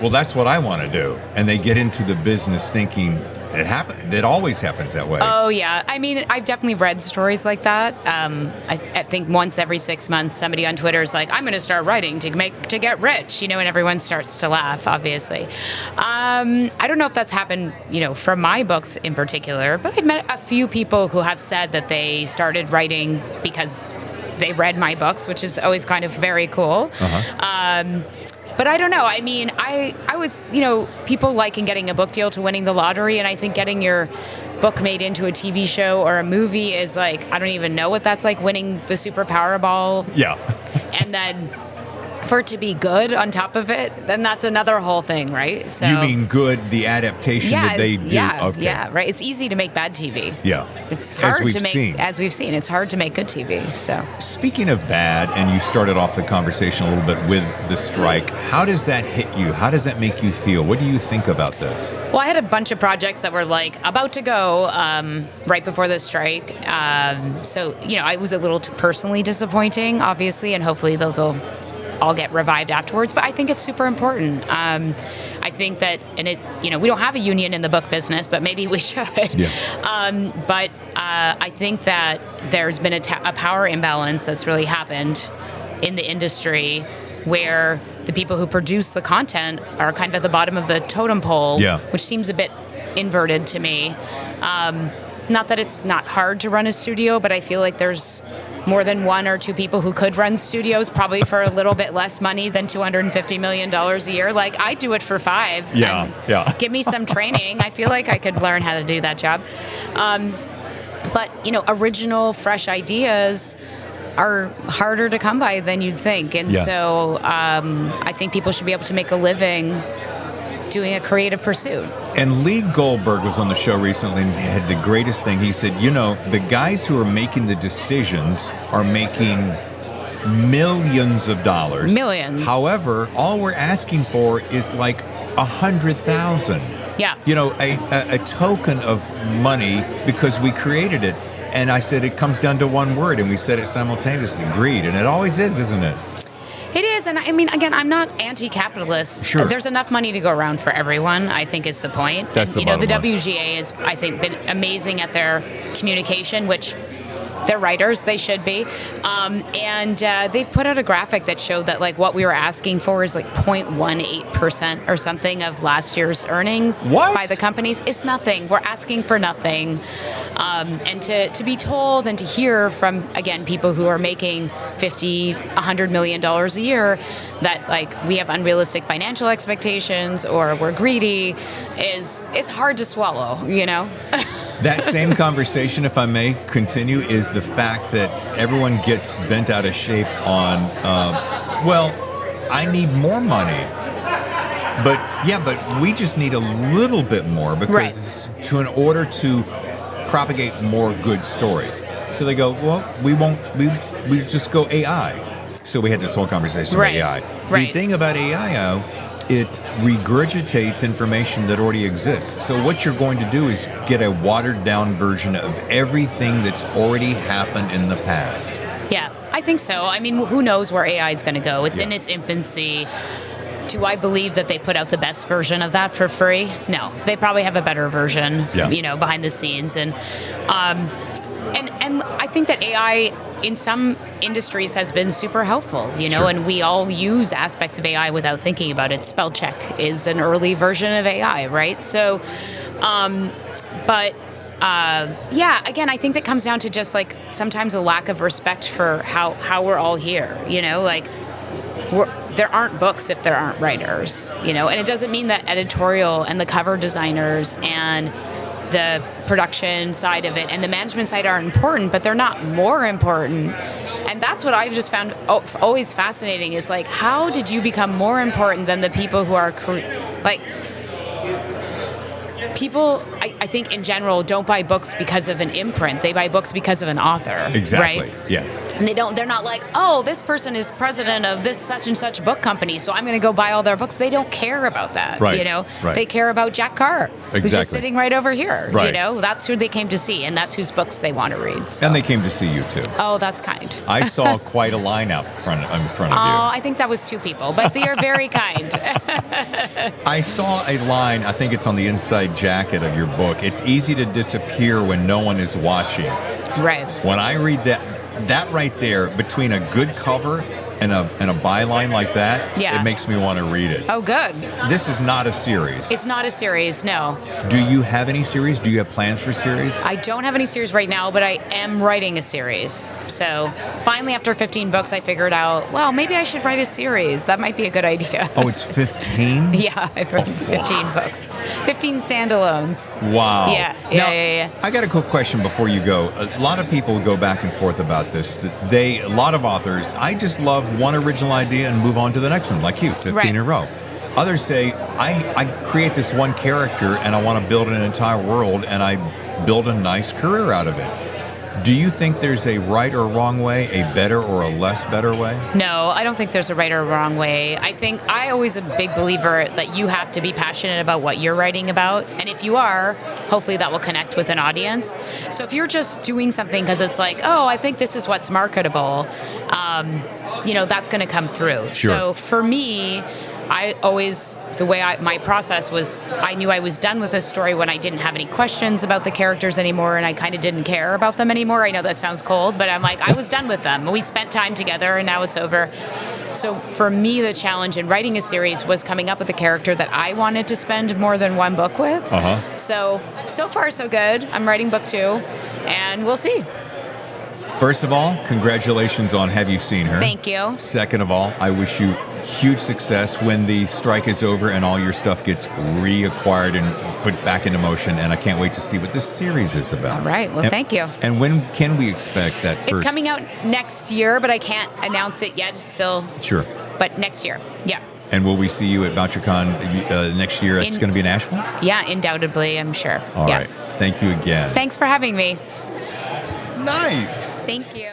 well, that's what I want to do. And they get into the business thinking, it always happens that way. Oh, yeah. I mean, I've definitely read stories like that. I think once every 6 months, somebody on Twitter is like, I'm going to start writing to get rich, and everyone starts to laugh, obviously. I don't know if that's happened, from my books in particular, but I've met a few people who have said that they started writing because they read my books, which is always kind of very cool. Uh-huh. But I don't know. I mean, I was, people liken getting a book deal to winning the lottery, and I think getting your book made into a TV show or a movie is like, I don't even know what that's like, winning the Super Powerball. Yeah. And then for it to be good on top of it, then that's another whole thing, right? So You mean good, the adaptation that they do? Yeah, right. It's easy to make bad TV. Yeah. It's hard we've to make, seen. as we've seen, it's hard to make good TV. So Speaking of bad, and you started off the conversation a little bit with the strike, how does that hit you? How does that make you feel? What do you think about this? Well, I had a bunch of projects that were like about to go right before the strike. So, it was a little personally disappointing, obviously, and hopefully those will all get revived afterwards. But I think it's super important. I think that, we don't have a union in the book business, but maybe we should. Yeah. But I think that there's been a power imbalance that's really happened in the industry, where the people who produce the content are kind of at the bottom of the totem pole, which seems a bit inverted to me. Not that it's not hard to run a studio, but I feel like there's more than one or two people who could run studios, probably for a little bit less money than $250 million a year. Like, I do it for $5. Yeah. Give me some training. I feel like I could learn how to do that job. But, original, fresh ideas are harder to come by than you'd think. And so I think people should be able to make a living doing a creative pursuit. And Lee Goldberg was on the show recently and had the greatest thing. He said, the guys who are making the decisions are making millions of dollars. Millions. However, all we're asking for is like 100,000. Yeah. A token of money because we created it. And I said, it comes down to one word, and we said it simultaneously, greed. And it always is, isn't it? It is, and I mean, again, I'm not anti-capitalist. Sure. There's enough money to go around for everyone, I think, is the point. That's the bottom the line. WGA has, I think, been amazing at their communication, which they're writers, they should be. And they've put out a graphic that showed that, like, what we were asking for is like 0.18% or something of last year's earnings by the companies. It's nothing. We're asking for nothing. And to be told and to hear from, again, people who are making $50, $100 million a year that, like, we have unrealistic financial expectations or we're greedy it's hard to swallow, That same conversation, if I may continue, is the fact that everyone gets bent out of shape on, I need more money. But we just need a little bit more because in order to propagate more good stories. So they go, we just go AI. So we had this whole conversation about AI. Right. The thing about AI, it regurgitates information that already exists. So what you're going to do is get a watered down version of everything that's already happened in the past. Yeah, I think so. I mean, who knows where AI is going to go? It's in its infancy. Do I believe that they put out the best version of that for free? No, they probably have a better version, behind the scenes. And I think that AI in some industries has been super helpful, and we all use aspects of AI without thinking about it. Spell check is an early version of AI, right? So, again, I think that comes down to just like sometimes a lack of respect for how we're all here, there aren't books if there aren't writers, and it doesn't mean that editorial and the cover designers and the production side of it and the management side are important, but they're not more important. And that's what I've just found always fascinating is like, how did you become more important than the people who are people, I think in general, don't buy books because of an imprint. They buy books because of an author. Exactly. Right? Yes. And they're not like, oh, this person is president of this such and such book company, so I'm going to go buy all their books. They don't care about that. Right. Right. They care about Jack Carr, who's just sitting right over here. Right. That's who they came to see, and that's whose books they want to read. So. And they came to see you too. Oh, that's kind. I saw quite a line out in front of you. Oh, I think that was 2 people, but they are very kind. I saw a line, I think it's on the inside jacket of your book. It's easy to disappear when no one is watching. Right. When I read that right there, between a good cover and a byline like that, it makes me want to read it. Oh, good. This is not a series. It's not a series, no. Do you have any series? Do you have plans for series? I don't have any series right now, but I am writing a series. So finally, after 15 books, I figured out, well, maybe I should write a series. That might be a good idea. Oh, it's 15? Yeah, I've written 15 books. 15 standalones. Wow. Yeah. I got a quick question before you go. A lot of people go back and forth about this. A lot of authors, I just love one original idea and move on to the next one, like you, 15 Right. in a row. Others say, I create this one character and I want to build an entire world and I build a nice career out of it. Do you think there's a right or wrong way, a better or a less better way? No, I don't think there's a right or wrong way. I think I always a big believer that you have to be passionate about what you're writing about. And if you are, hopefully that will connect with an audience. So if you're just doing something because it's like, oh, I think this is what's marketable, that's going to come through. Sure. So for me, my process was, I knew I was done with this story when I didn't have any questions about the characters anymore and I kind of didn't care about them anymore. I know that sounds cold, but I'm like, I was done with them. We spent time together and now it's over. So for me, the challenge in writing a series was coming up with a character that I wanted to spend more than one book with. So far so good. I'm writing book 2 and we'll see. First of all, congratulations on Have You Seen Her? Thank you. Second of all, I wish you huge success when the strike is over and all your stuff gets reacquired and put back into motion. And I can't wait to see what this series is about. All right. Well, thank you. And when can we expect that first? It's coming out next year, but I can't announce it yet. Still. Sure. But next year. Yeah. And will we see you at Bouchercon next year? It's going to be in Asheville? Yeah, undoubtedly, I'm sure. All yes. right. Thank you again. Thanks for having me. Nice. Thank you.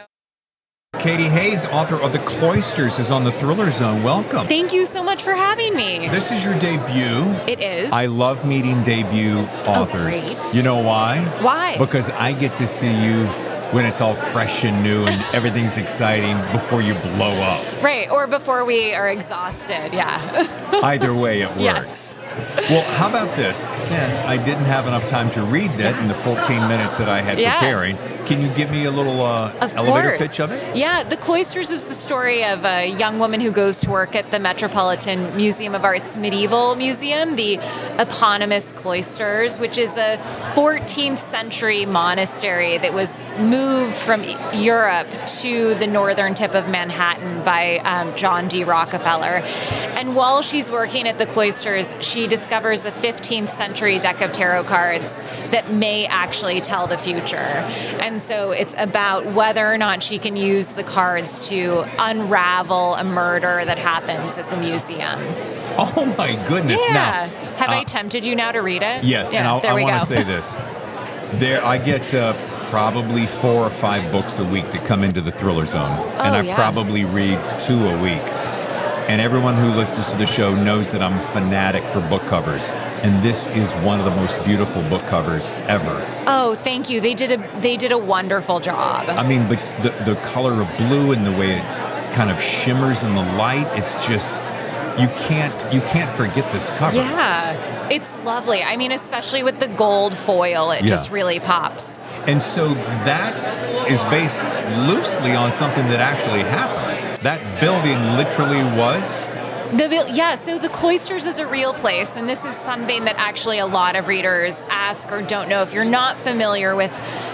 Katy Hays, author of The Cloisters, is on the Thriller Zone. Welcome. Thank you so much for having me. This is your debut. It is. I love meeting debut authors. great. You know why? Why? Because I get to see you when it's all fresh and new and everything's exciting before you blow up. Right, or before we are exhausted, yeah. Either way, it works. Yes. Well, how about this? Since I didn't have enough time to read that in the 14 minutes that I had preparing, can you give me a little elevator pitch of it? Yeah, The Cloisters is the story of a young woman who goes to work at the Metropolitan Museum of Art's Medieval Museum, the eponymous Cloisters, which is a 14th century monastery that was moved from Europe to the northern tip of Manhattan by John D. Rockefeller. And while she's working at the Cloisters, she discovers a 15th century deck of tarot cards that may actually tell the future. And so it's about whether or not she can use the cards to unravel a murder that happens at the museum. Oh my goodness. Yeah. Now, Have I tempted you now to read it? Yes, Yeah, and I want to say this. I get probably 4 or 5 books a week that come into the Thriller Zone, and I probably read 2 a week. And everyone who listens to the show knows that I'm a fanatic for book covers. And this is one of the most beautiful book covers ever. Oh, thank you. They did a wonderful job. I mean, but the color of blue and the way it kind of shimmers in the light, it's just, you can't forget this cover. Yeah, it's lovely. I mean, especially with the gold foil, it just really pops. And so that is based loosely on something that actually happened. That building literally was? So the Cloisters is a real place, and this is something that actually a lot of readers ask or don't know. If you're not familiar with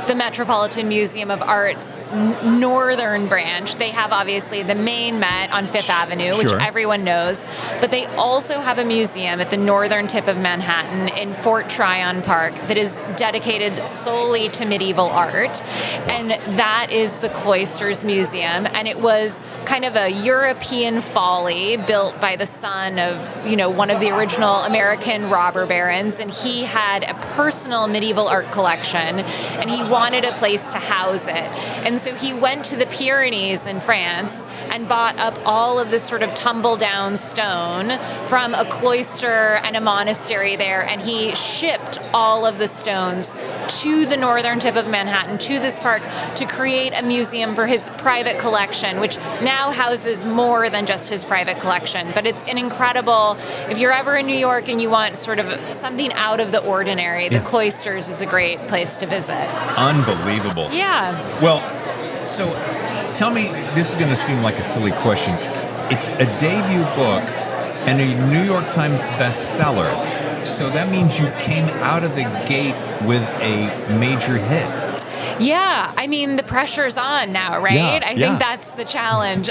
the Metropolitan Museum of Art's northern branch, they have obviously the main Met on Fifth Avenue, which everyone knows, but they also have a museum at the northern tip of Manhattan in Fort Tryon Park that is dedicated solely to medieval art, and that is the Cloisters Museum, and it was kind of a European folly built by the son of, one of the original American robber barons, and he had a personal medieval art collection, and he wanted a place to house it. And so he went to the Pyrenees in France and bought up all of this sort of tumble-down stone from a cloister and a monastery there, and he shipped all of the stones to the northern tip of Manhattan, to this park, to create a museum for his private collection, which now houses more than just his private collection. But it's an incredible, if you're ever in New York and you want sort of something out of the ordinary, the Cloisters is a great place to visit. Unbelievable. Yeah. Well, so tell me, this is going to seem like a silly question. It's a debut book and a New York Times bestseller. So that means you came out of the gate with a major hit. Yeah, I mean, the pressure's on now, right? Yeah, I think that's the challenge.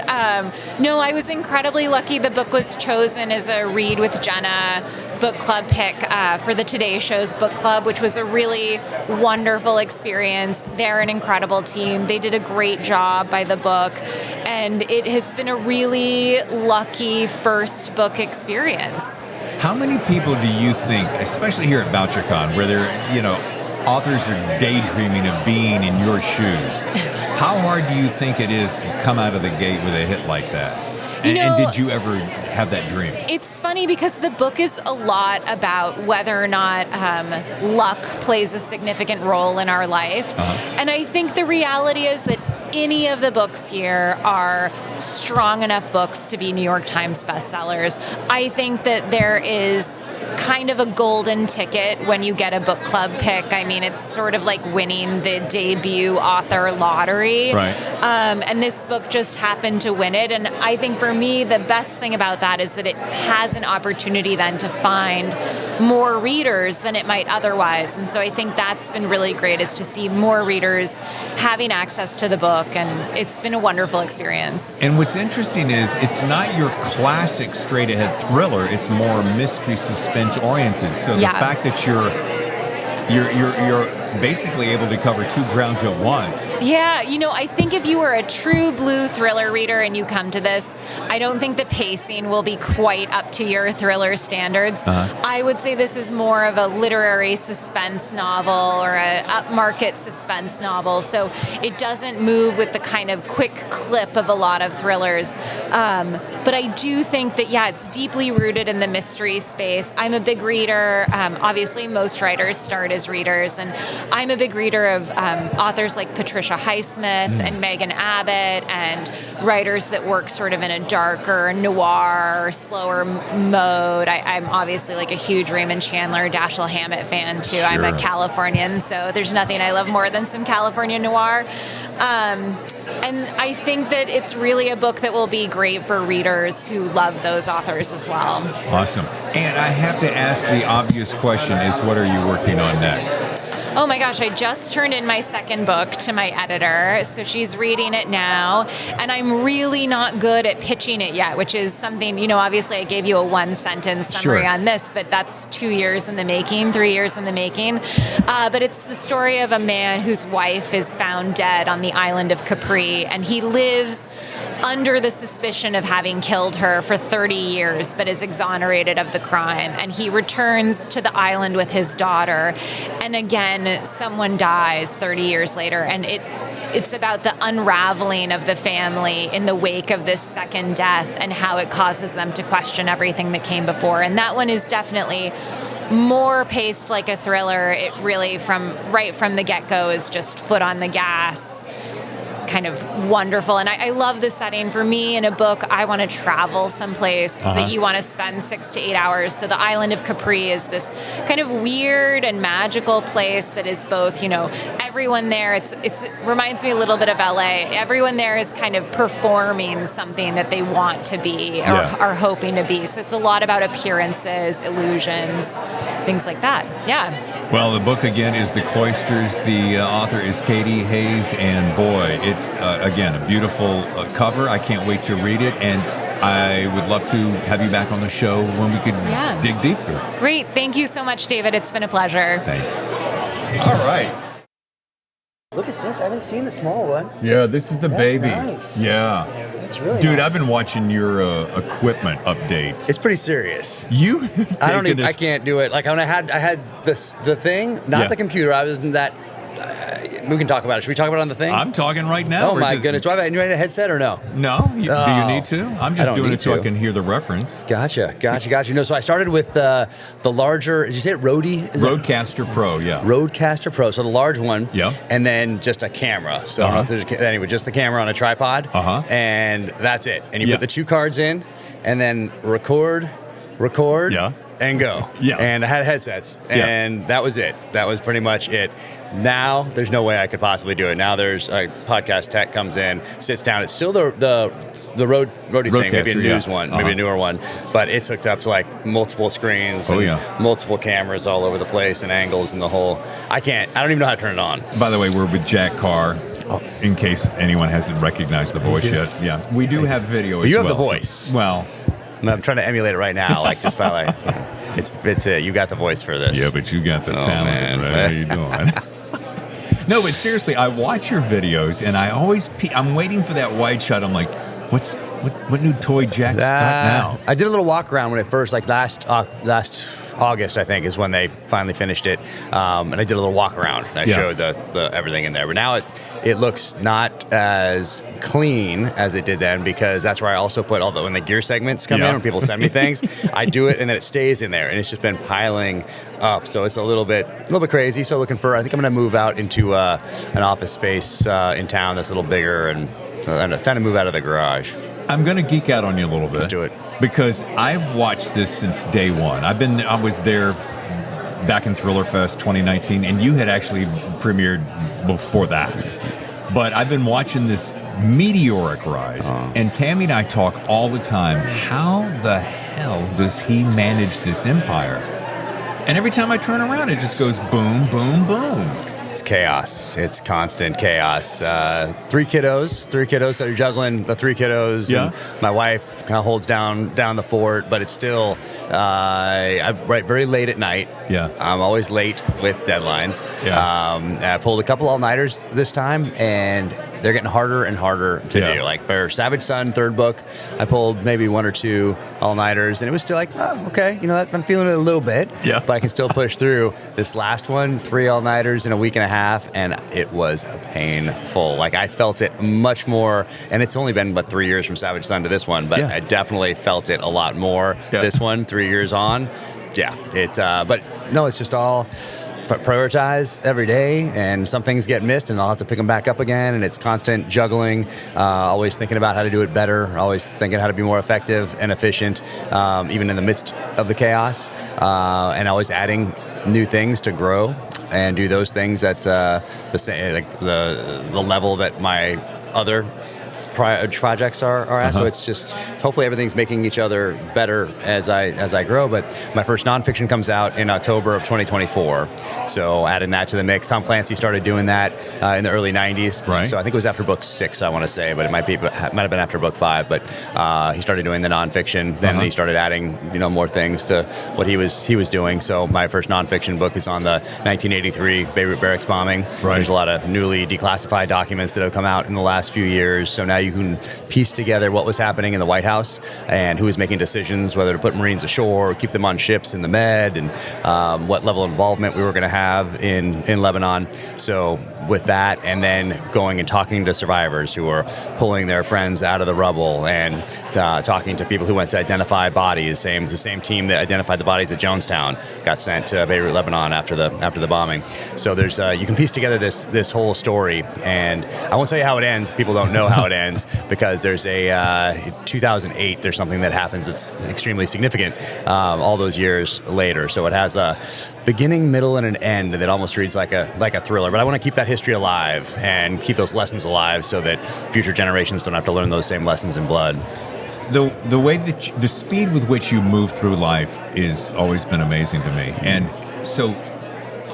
No, I was incredibly lucky. The book was chosen as a Read with Jenna book club pick for the Today Show's book club, which was a really wonderful experience. They're an incredible team. They did a great job by the book, and it has been a really lucky first book experience. How many people do you think, especially here at Bouchercon, where authors are daydreaming of being in your shoes, how hard do you think it is to come out of the gate with a hit like that? And did you ever have that dream? It's funny because the book is a lot about whether or not luck plays a significant role in our life. And I think the reality is that any of the books here are strong enough books to be New York Times bestsellers. I think that there is kind of a golden ticket when you get a book club pick. I mean, it's sort of like winning the debut author lottery. Right. And this book just happened to win it. And I think for me, the best thing about that is that it has an opportunity then to find more readers than it might otherwise. And so I think that's been really great, is to see more readers having access to the book. And it's been a wonderful experience. And what's interesting is it's not your classic straight-ahead thriller. It's more mystery suspense oriented. So the fact that you're basically able to cover two grounds at once. Yeah, I think if you were a true blue thriller reader and you come to this, I don't think the pacing will be quite up to your thriller standards. I would say this is more of a literary suspense novel or a upmarket suspense novel, so it doesn't move with the kind of quick clip of a lot of thrillers. But I do think that, it's deeply rooted in the mystery space. I'm a big reader. Obviously, most writers start as readers, and I'm a big reader of authors like Patricia Highsmith and Megan Abbott, and writers that work sort of in a darker noir, slower mode. I'm obviously like a huge Raymond Chandler, Dashiell Hammett fan too. Sure. I'm a Californian, so there's nothing I love more than some California noir. And I think that it's really a book that will be great for readers who love those authors as well. Awesome. And I have to ask the obvious question is, what are you working on next? Oh my gosh, I just turned in my second book to my editor, so she's reading it now, and I'm really not good at pitching it yet, which is something, obviously I gave you a one-sentence summary on this, but that's 2 years in the making, 3 years in the making. But it's the story of a man whose wife is found dead on the island of Capri, and he lives under the suspicion of having killed her for 30 years, but is exonerated of the crime. And he returns to the island with his daughter, and again, someone dies 30 years later, and it's about the unraveling of the family in the wake of this second death and how it causes them to question everything that came before. And that one is definitely more paced like a thriller. It really, right from the get-go, is just foot on the gas, kind of wonderful. And I love the setting. For me, in a book, I want to travel someplace that you want to spend 6 to 8 hours. So the island of Capri is this kind of weird and magical place that is both, everyone there, it reminds me a little bit of LA. Everyone there is kind of performing something that they want to be or are hoping to be. So it's a lot about appearances, illusions, things like that. Yeah. Well, the book, again, is The Cloisters. The author is Katy Hays, and boy, it's, again, a beautiful cover. I can't wait to read it, and I would love to have you back on the show when we could dig deeper. Great. Thank you so much, David. It's been a pleasure. Thanks. All right. Look at this. I haven't seen the small one. Yeah, this is the baby. Nice. Yeah. That's really Dude, nice. I've been watching your equipment updates. It's pretty serious. You I can't do it. Like when I had the thing, not the computer. I was in that. We can talk about it. Should we talk about it on the thing? I'm talking right now. Oh my goodness! Do I have a headset or no? No. Do you need to? I'm just doing it so I can hear the reference. Gotcha. No, so I started with the larger. Did you say it? Rodecaster Pro. Yeah. Rodecaster Pro. So the large one. Yeah. And then just a camera. So I don't know if there's anyway, just the camera on a tripod. And that's it. And you put the 2 cards in, and then record, record, Yeah. and go. Yeah. And I had headsets, and that was it. That was pretty much it. Now there's no way I could possibly do it. Now there's a podcast tech comes in, sits down. It's still the roadie thing, maybe a news one, maybe a newer one, but it's hooked up to like multiple screens, multiple cameras all over the place and angles and the whole. I don't even know how to turn it on. By the way, we're with Jack Carr. In case anyone hasn't recognized the voice yet, we do have video as well. You have the voice. So, well, I'm trying to emulate it right now, like just by like, it's it. You got the voice for this. Yeah, but you got the talent. Right? How you doing? No, but seriously, I watch your videos, and I always I'm waiting for that wide shot. I'm like, what new toy Jack's got now? I did a little walk around when it first, like last August, I think, is when they finally finished it, and I did a little walk around. And I showed the everything in there, but now it looks not as clean as it did then, because that's where I also put all when the gear segments come in, when people send me things, I do it and then it stays in there, and it's just been piling up. So it's a little bit crazy. So I think I'm going to move out into an office space in town that's a little bigger, and trying to move out of the garage. I'm going to geek out on you a little bit. Let's do it. Because I've watched this since day one. I was there back in Thriller Fest 2019, and you had actually premiered before that. But I've been watching this meteoric rise, and Tammy and I talk all the time, how the hell does he manage this empire? And every time I turn around, it just goes boom, boom, boom. It's chaos. It's constant chaos. Three kiddos. So you're juggling the three kiddos. Yeah. And my wife kind of holds down the fort, but it's still I write very late at night. Yeah. I'm always late with deadlines. Yeah. I pulled a couple all-nighters this time, and they're getting harder and harder to do. Like for Savage Sun, third book, I pulled maybe one or two all-nighters, and it was still like, oh, okay, I'm feeling it a little bit. Yeah. But I can still push through. This last one, 3 all-nighters in a week and a half, and it was painful. Like I felt it much more, and it's only been 3 years from Savage Sun to this one, but I definitely felt it a lot more. This one, 3 years on. Yeah. But no, it's just all prioritize every day, and some things get missed, and I'll have to pick them back up again, and it's constant juggling, always thinking about how to do it better, always thinking how to be more effective and efficient, even in the midst of the chaos, and always adding new things to grow and do those things at the level that my other projects are at. So it's just hopefully everything's making each other better as I grow. But my first nonfiction comes out in October of 2024. So adding that to the mix. Tom Clancy started doing that in the early 90s. Right. So I think it was after book 6, I want to say, but it might have been after book 5. But he started doing the nonfiction. Then he started adding more things to what he was doing. So my first nonfiction book is on the 1983 Beirut barracks bombing. Right. There's a lot of newly declassified documents that have come out in the last few years. So now you can piece together what was happening in the White House and who was making decisions, whether to put Marines ashore or keep them on ships in the Med, and what level of involvement we were going to have in Lebanon. So with that, and then going and talking to survivors who are pulling their friends out of the rubble, and talking to people who went to identify bodies. The same team that identified the bodies at Jonestown got sent to Beirut, Lebanon after the bombing. So there's you can piece together this whole story, and I won't tell you how it ends. People don't know how it ends because there's a 2008. There's something that happens that's extremely significant all those years later. So it has a beginning, middle, and an end that almost reads like a thriller. But I want to keep that history alive and keep those lessons alive so that future generations don't have to learn those same lessons in blood. The way that the speed with which you move through life is always been amazing to me. And so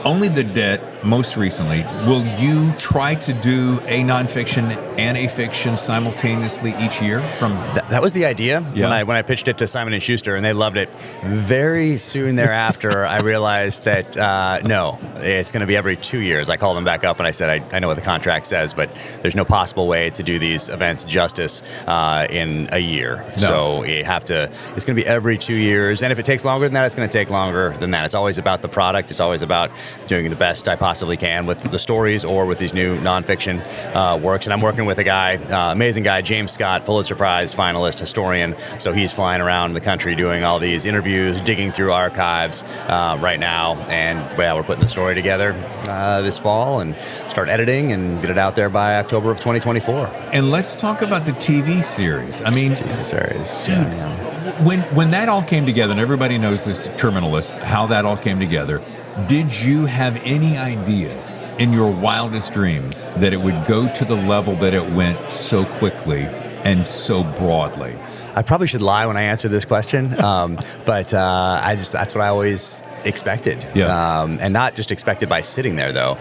Only the Dead, most recently, will you try to do a nonfiction and a fiction simultaneously each year? From that was the idea when I pitched it to Simon & Schuster, and they loved it. Very soon thereafter, I realized that no, it's going to be every 2 years. I called them back up and I said, I know what the contract says, but there's no possible way to do these events justice in a year. No. So you have to. It's going to be every 2 years, and if it takes longer than that, it's going to take longer than that. It's always about the product. It's always about doing the best I possibly can with the stories or with these new nonfiction works. And I'm working with a guy, amazing guy, James Scott, Pulitzer Prize finalist, historian. So he's flying around the country doing all these interviews, digging through archives right now. And we're putting the story together this fall and start editing and get it out there by October of 2024. And let's talk about the TV series. I mean, TV series. Dude, when that all came together, and everybody knows this Terminalist, how that all came together, did you have any idea in your wildest dreams that it would go to the level that it went so quickly and so broadly? I probably should lie when I answer this question, but that's what I always expected. Yeah. And not just expected by sitting there, though.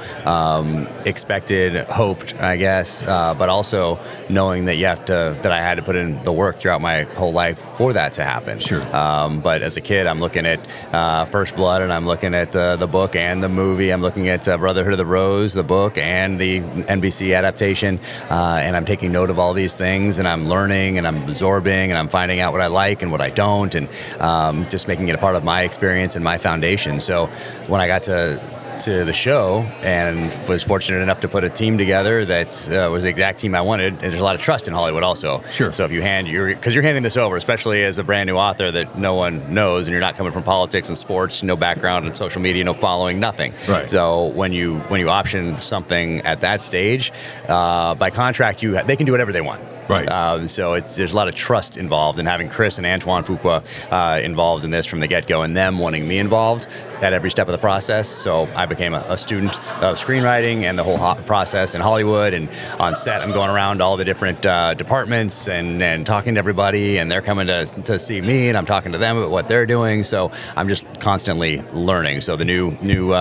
Expected, hoped, I guess, but also knowing that that I had to put in the work throughout my whole life for that to happen. Sure. But as a kid, I'm looking at First Blood, and I'm looking at the book and the movie. I'm looking at Brotherhood of the Rose, the book, and the NBC adaptation, and I'm taking note of all these things, and I'm learning, and I'm absorbing, and I'm finding out what I like and what I don't, and just making it a part of my experience and my foundation. So when I got to the show and was fortunate enough to put a team together that was the exact team I wanted, and there's a lot of trust in Hollywood also. Sure. So if you because you're handing this over, especially as a brand new author that no one knows, and you're not coming from politics and sports, no background in social media, no following, nothing. Right. So when you option something at that stage, by contract, they can do whatever they want. Right. So there's a lot of trust involved in having Chris and Antoine Fuqua involved in this from the get-go, and them wanting me involved at every step of the process. So I became a student of screenwriting and the whole process in Hollywood, and on set I'm going around all the different departments and talking to everybody, and they're coming to see me, and I'm talking to them about what they're doing. So I'm just constantly learning. So the new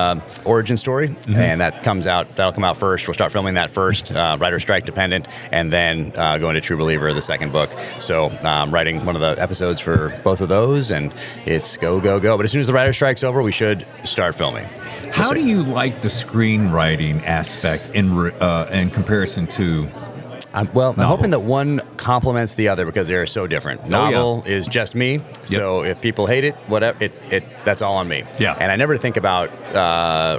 origin story, and that'll come out first. We'll start filming that first, writer strike dependent, and then going to True Believer, the second book. So I'm writing one of the episodes for both of those, and it's go, go, go. But as soon as the writer strike's over, we should start filming. How do you like the screenwriting aspect in comparison to I'm hoping that one complements the other because they're so different. Novel is just me, so if people hate it, whatever, that's all on me. Yeah. And I never think about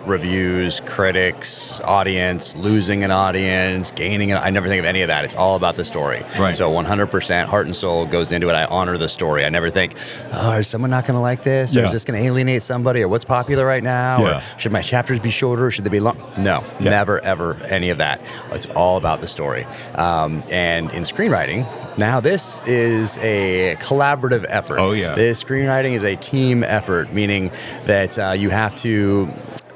reviews, critics, audience, losing an audience, gaining it. I never think of any of that. It's all about the story. Right. So 100% heart and soul goes into it. I honor the story. I never think, is someone not going to like this? Or is this going to alienate somebody? Or what's popular right now? Yeah. Or should my chapters be shorter? Should they be long? No, never, ever any of that. It's all about the story. And in screenwriting, now this is a collaborative effort. Oh, yeah. This screenwriting is a team effort, meaning that you have to,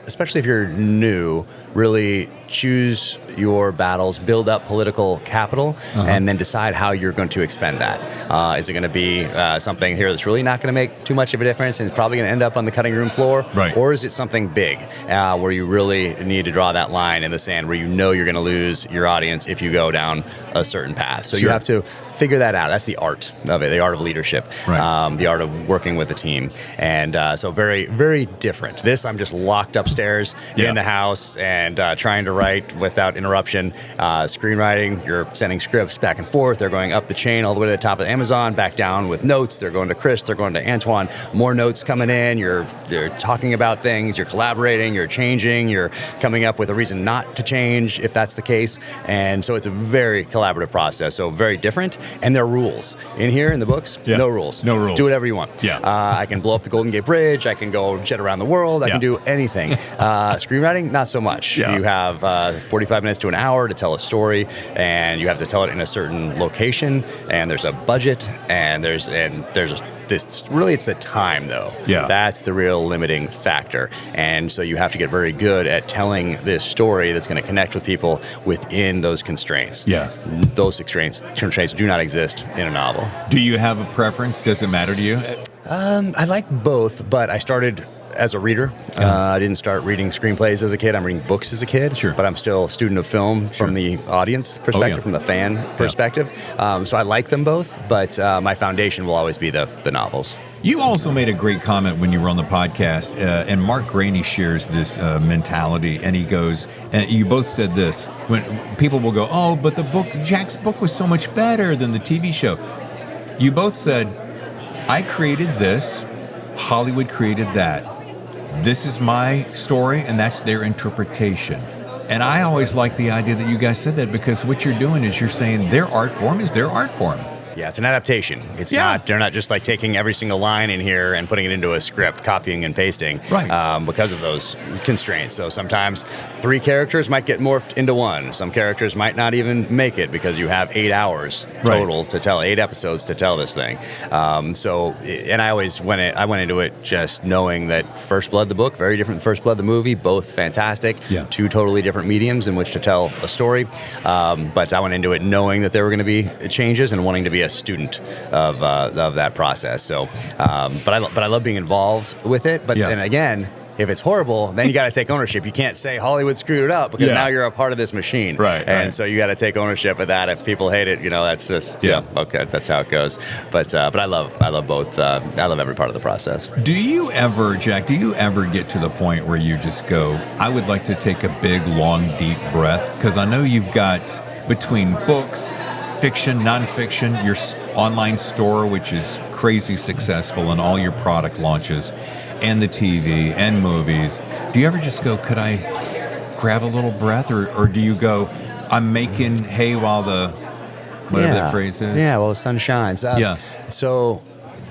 especially if you're new, really choose your battles, build up political capital, and then decide how you're going to expend that. Is it going to be something here that's really not going to make too much of a difference and it's probably going to end up on the cutting room floor? Right. Or is it something big where you really need to draw that line in the sand where you know you're going to lose your audience if you go down a certain path? So you have to figure that out. That's the art of it, the art of leadership, right. The art of working with a team. And so very, very different. This, I'm just locked upstairs in the house and trying to write without interruption. Screenwriting, you're sending scripts back and forth. They're going up the chain all the way to the top of Amazon, back down with notes. They're going to Chris. They're going to Antoine. More notes coming in. They're talking about things. You're collaborating. You're changing. You're coming up with a reason not to change if that's the case. And so it's a very collaborative process. So very different. And there are rules. In here, in the books, no rules. No rules. Do whatever you want. Yeah. I can blow up the Golden Gate Bridge. I can go jet around the world. I can do anything. Screenwriting, not so much. Yeah. You have 45 minutes to an hour to tell a story, and you have to tell it in a certain location, and there's a budget, and it's the time though. Yeah. That's the real limiting factor. And so you have to get very good at telling this story that's going to connect with people within those constraints. Yeah. Those constraints do not exist in a novel. Do you have a preference? Does it matter to you? I like both, but I started as a reader. I didn't start reading screenplays as a kid. I'm reading books as a kid, but I'm still a student of film from the audience perspective, from the fan perspective. So I like them both, but my foundation will always be the novels. You also made a great comment when you were on the podcast, and Mark Graney shares this mentality, and he goes, and you both said this, when people will go, oh, but Jack's book was so much better than the TV show. You both said, I created this, Hollywood created that. This is my story, and that's their interpretation. And I always like the idea that you guys said that, because what you're doing is you're saying their art form is their art form. Yeah, it's an adaptation. It's not. They're not just like taking every single line in here and putting it into a script, copying and pasting, because of those constraints. So sometimes 3 characters might get morphed into 1. Some characters might not even make it because you have 8 hours total to tell, 8 episodes to tell this thing. And I went into it just knowing that First Blood, the book, very different than First Blood, the movie, both fantastic. Yeah. 2 totally different mediums in which to tell a story. But I went into it knowing that there were going to be changes and wanting to be a student of that process. So, but I love being involved with it. But then again, if it's horrible, then you got to take ownership. You can't say Hollywood screwed it up because now you're a part of this machine. And so you got to take ownership of that. If people hate it, that's just okay. That's how it goes. But I love both. I love every part of the process. Do you ever, Jack? Do you ever get to the point where you just go, I would like to take a big, long, deep breath? Because I know you've got between books, fiction, nonfiction, your online store, which is crazy successful, and all your product launches, and the TV and movies. Do you ever just go, could I grab a little breath? Or do you go, I'm making hay while the, whatever that phrase is? Yeah, well, the sun shines. So,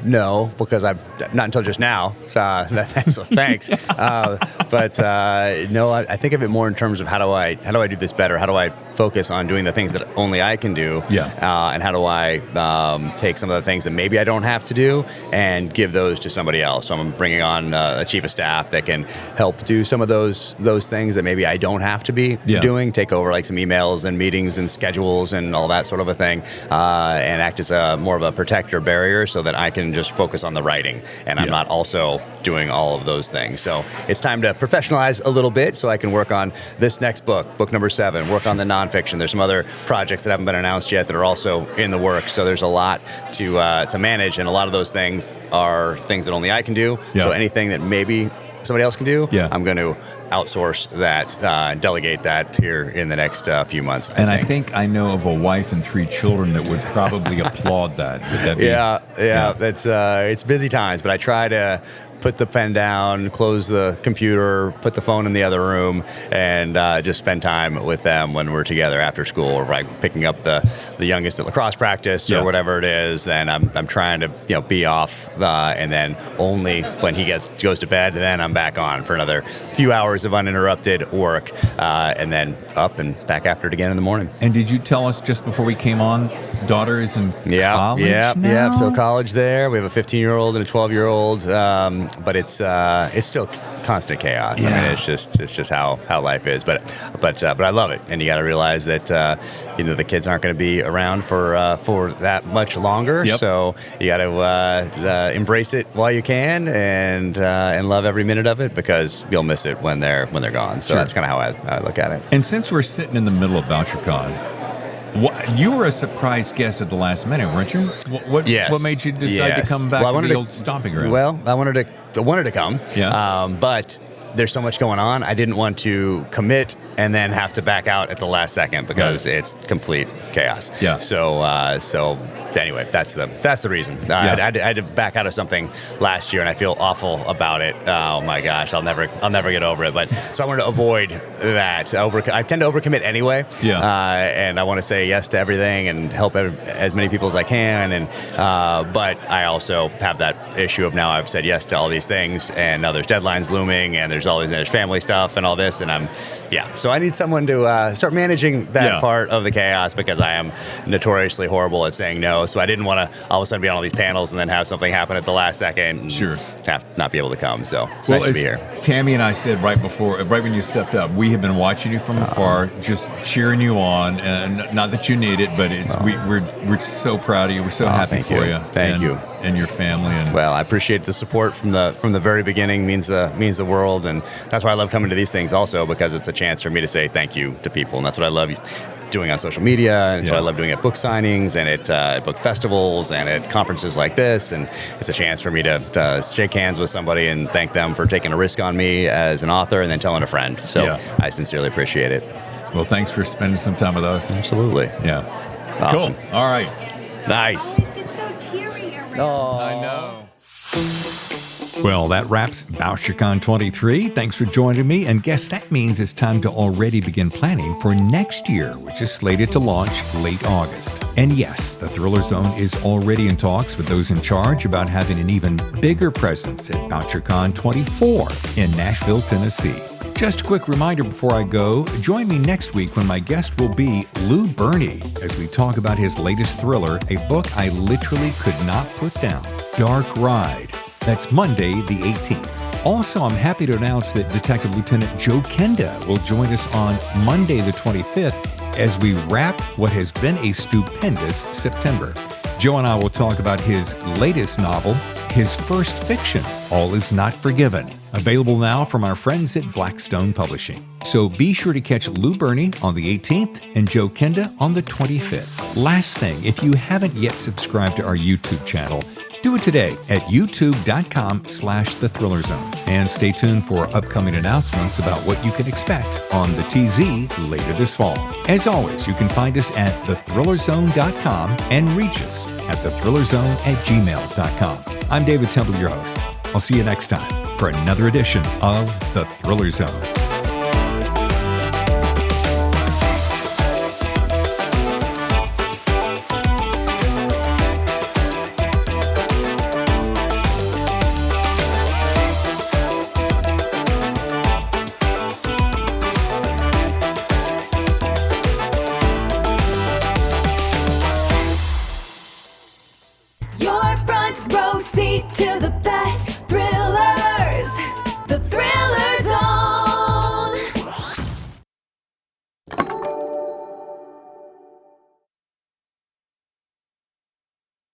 no, because I've not until just now. So thanks. But no, I think of it more in terms of how do I do this better? How do I focus on doing the things that only I can do? And how do I take some of the things that maybe I don't have to do and give those to somebody else? So I'm bringing on a chief of staff that can help do some of those things that maybe I don't have to be doing. Take over like some emails and meetings and schedules and all that sort of a thing, and act as more of a protector barrier so that I can just focus on the writing and I'm not also doing all of those things. So it's time to professionalize a little bit so I can work on this next book number 7, work on the nonfiction. There's some other projects that haven't been announced yet that are also in the works. So there's a lot to manage, and a lot of those things are things that only I can do. So anything that maybe somebody else can do, I'm going to outsource that, delegate that here in the next few months. I think I know of a wife and 3 children that would probably applaud that. Would that be? It's busy times, but I try to put the pen down, close the computer, put the phone in the other room, and just spend time with them when we're together after school, or like picking up the youngest at lacrosse practice or whatever it is. Then I'm trying to be off, and then only when he goes to bed, then I'm back on for another few hours of uninterrupted work, and then up and back after it again in the morning. And did you tell us just before we came on, daughter is in college now? Yeah. So college there. We have a 15-year-old and a 12-year-old. But it's still constant chaos. I mean, it's just how life is. But I love it, and you got to realize that the kids aren't going to be around for that much longer. So you got to embrace it while you can, and love every minute of it, because you'll miss it when they're gone. So that's kind of how I look at it. And since we're sitting in the middle of Bouchercon, you were a surprise guest at the last minute, weren't you? What made you decide to come back to the old stomping ground? Well, I wanted to come, but there's so much going on. I didn't want to commit and then have to back out at the last second because it's complete chaos. So anyway, that's the reason. I had to back out of something last year, and I feel awful about it. Oh my gosh, I'll never get over it. But so I wanted to avoid that. I tend to overcommit anyway. And I want to say yes to everything and help as many people as I can. And but I also have that issue of now I've said yes to all these things, and now there's deadlines looming, and there's family stuff and all this, and so I need someone to start managing that part of the chaos, because I am notoriously horrible at saying no. So I didn't want to all of a sudden be on all these panels and then have something happen at the last second and have not be able to come. So it's nice to be here. Tammy and I said right when you stepped up, we have been watching you from afar, just cheering you on, and not that you need it, but we're so proud of you. We're so happy for you. Thank you. And your family. And well, I appreciate the support from the very beginning. Means the world, and that's why I love coming to these things also, because it's a chance for me to say thank you to people, and that's what I love doing on social media, and it's what I love doing at book signings and at book festivals and at conferences like this. And it's a chance for me to shake hands with somebody and thank them for taking a risk on me as an author, and then telling a friend. So I sincerely appreciate it. Well, thanks for spending some time with us. Absolutely. Yeah. Awesome. Cool. All right. Nice. I always get so teary around. Oh, I know. Well, that wraps Bouchercon 23. Thanks for joining me. And guess that means it's time to already begin planning for next year, which is slated to launch late August. And yes, the Thriller Zone is already in talks with those in charge about having an even bigger presence at Bouchercon 24 in Nashville, Tennessee. Just a quick reminder before I go, join me next week when my guest will be Lou Berney as we talk about his latest thriller, a book I literally could not put down, Dark Ride. That's Monday the 18th. Also, I'm happy to announce that Detective Lieutenant Joe Kenda will join us on Monday the 25th as we wrap what has been a stupendous September. Joe and I will talk about his latest novel, his first fiction, All Is Not Forgiven, available now from our friends at Blackstone Publishing. So be sure to catch Lou Berney on the 18th and Joe Kenda on the 25th. Last thing, if you haven't yet subscribed to our YouTube channel, do it today at youtube.com/The Thriller Zone. And stay tuned for upcoming announcements about what you can expect on the TZ later this fall. As always, you can find us at thethrillerzone.com and reach us at thethrillerzone@gmail.com. I'm David Temple, your host. I'll see you next time for another edition of The Thriller Zone.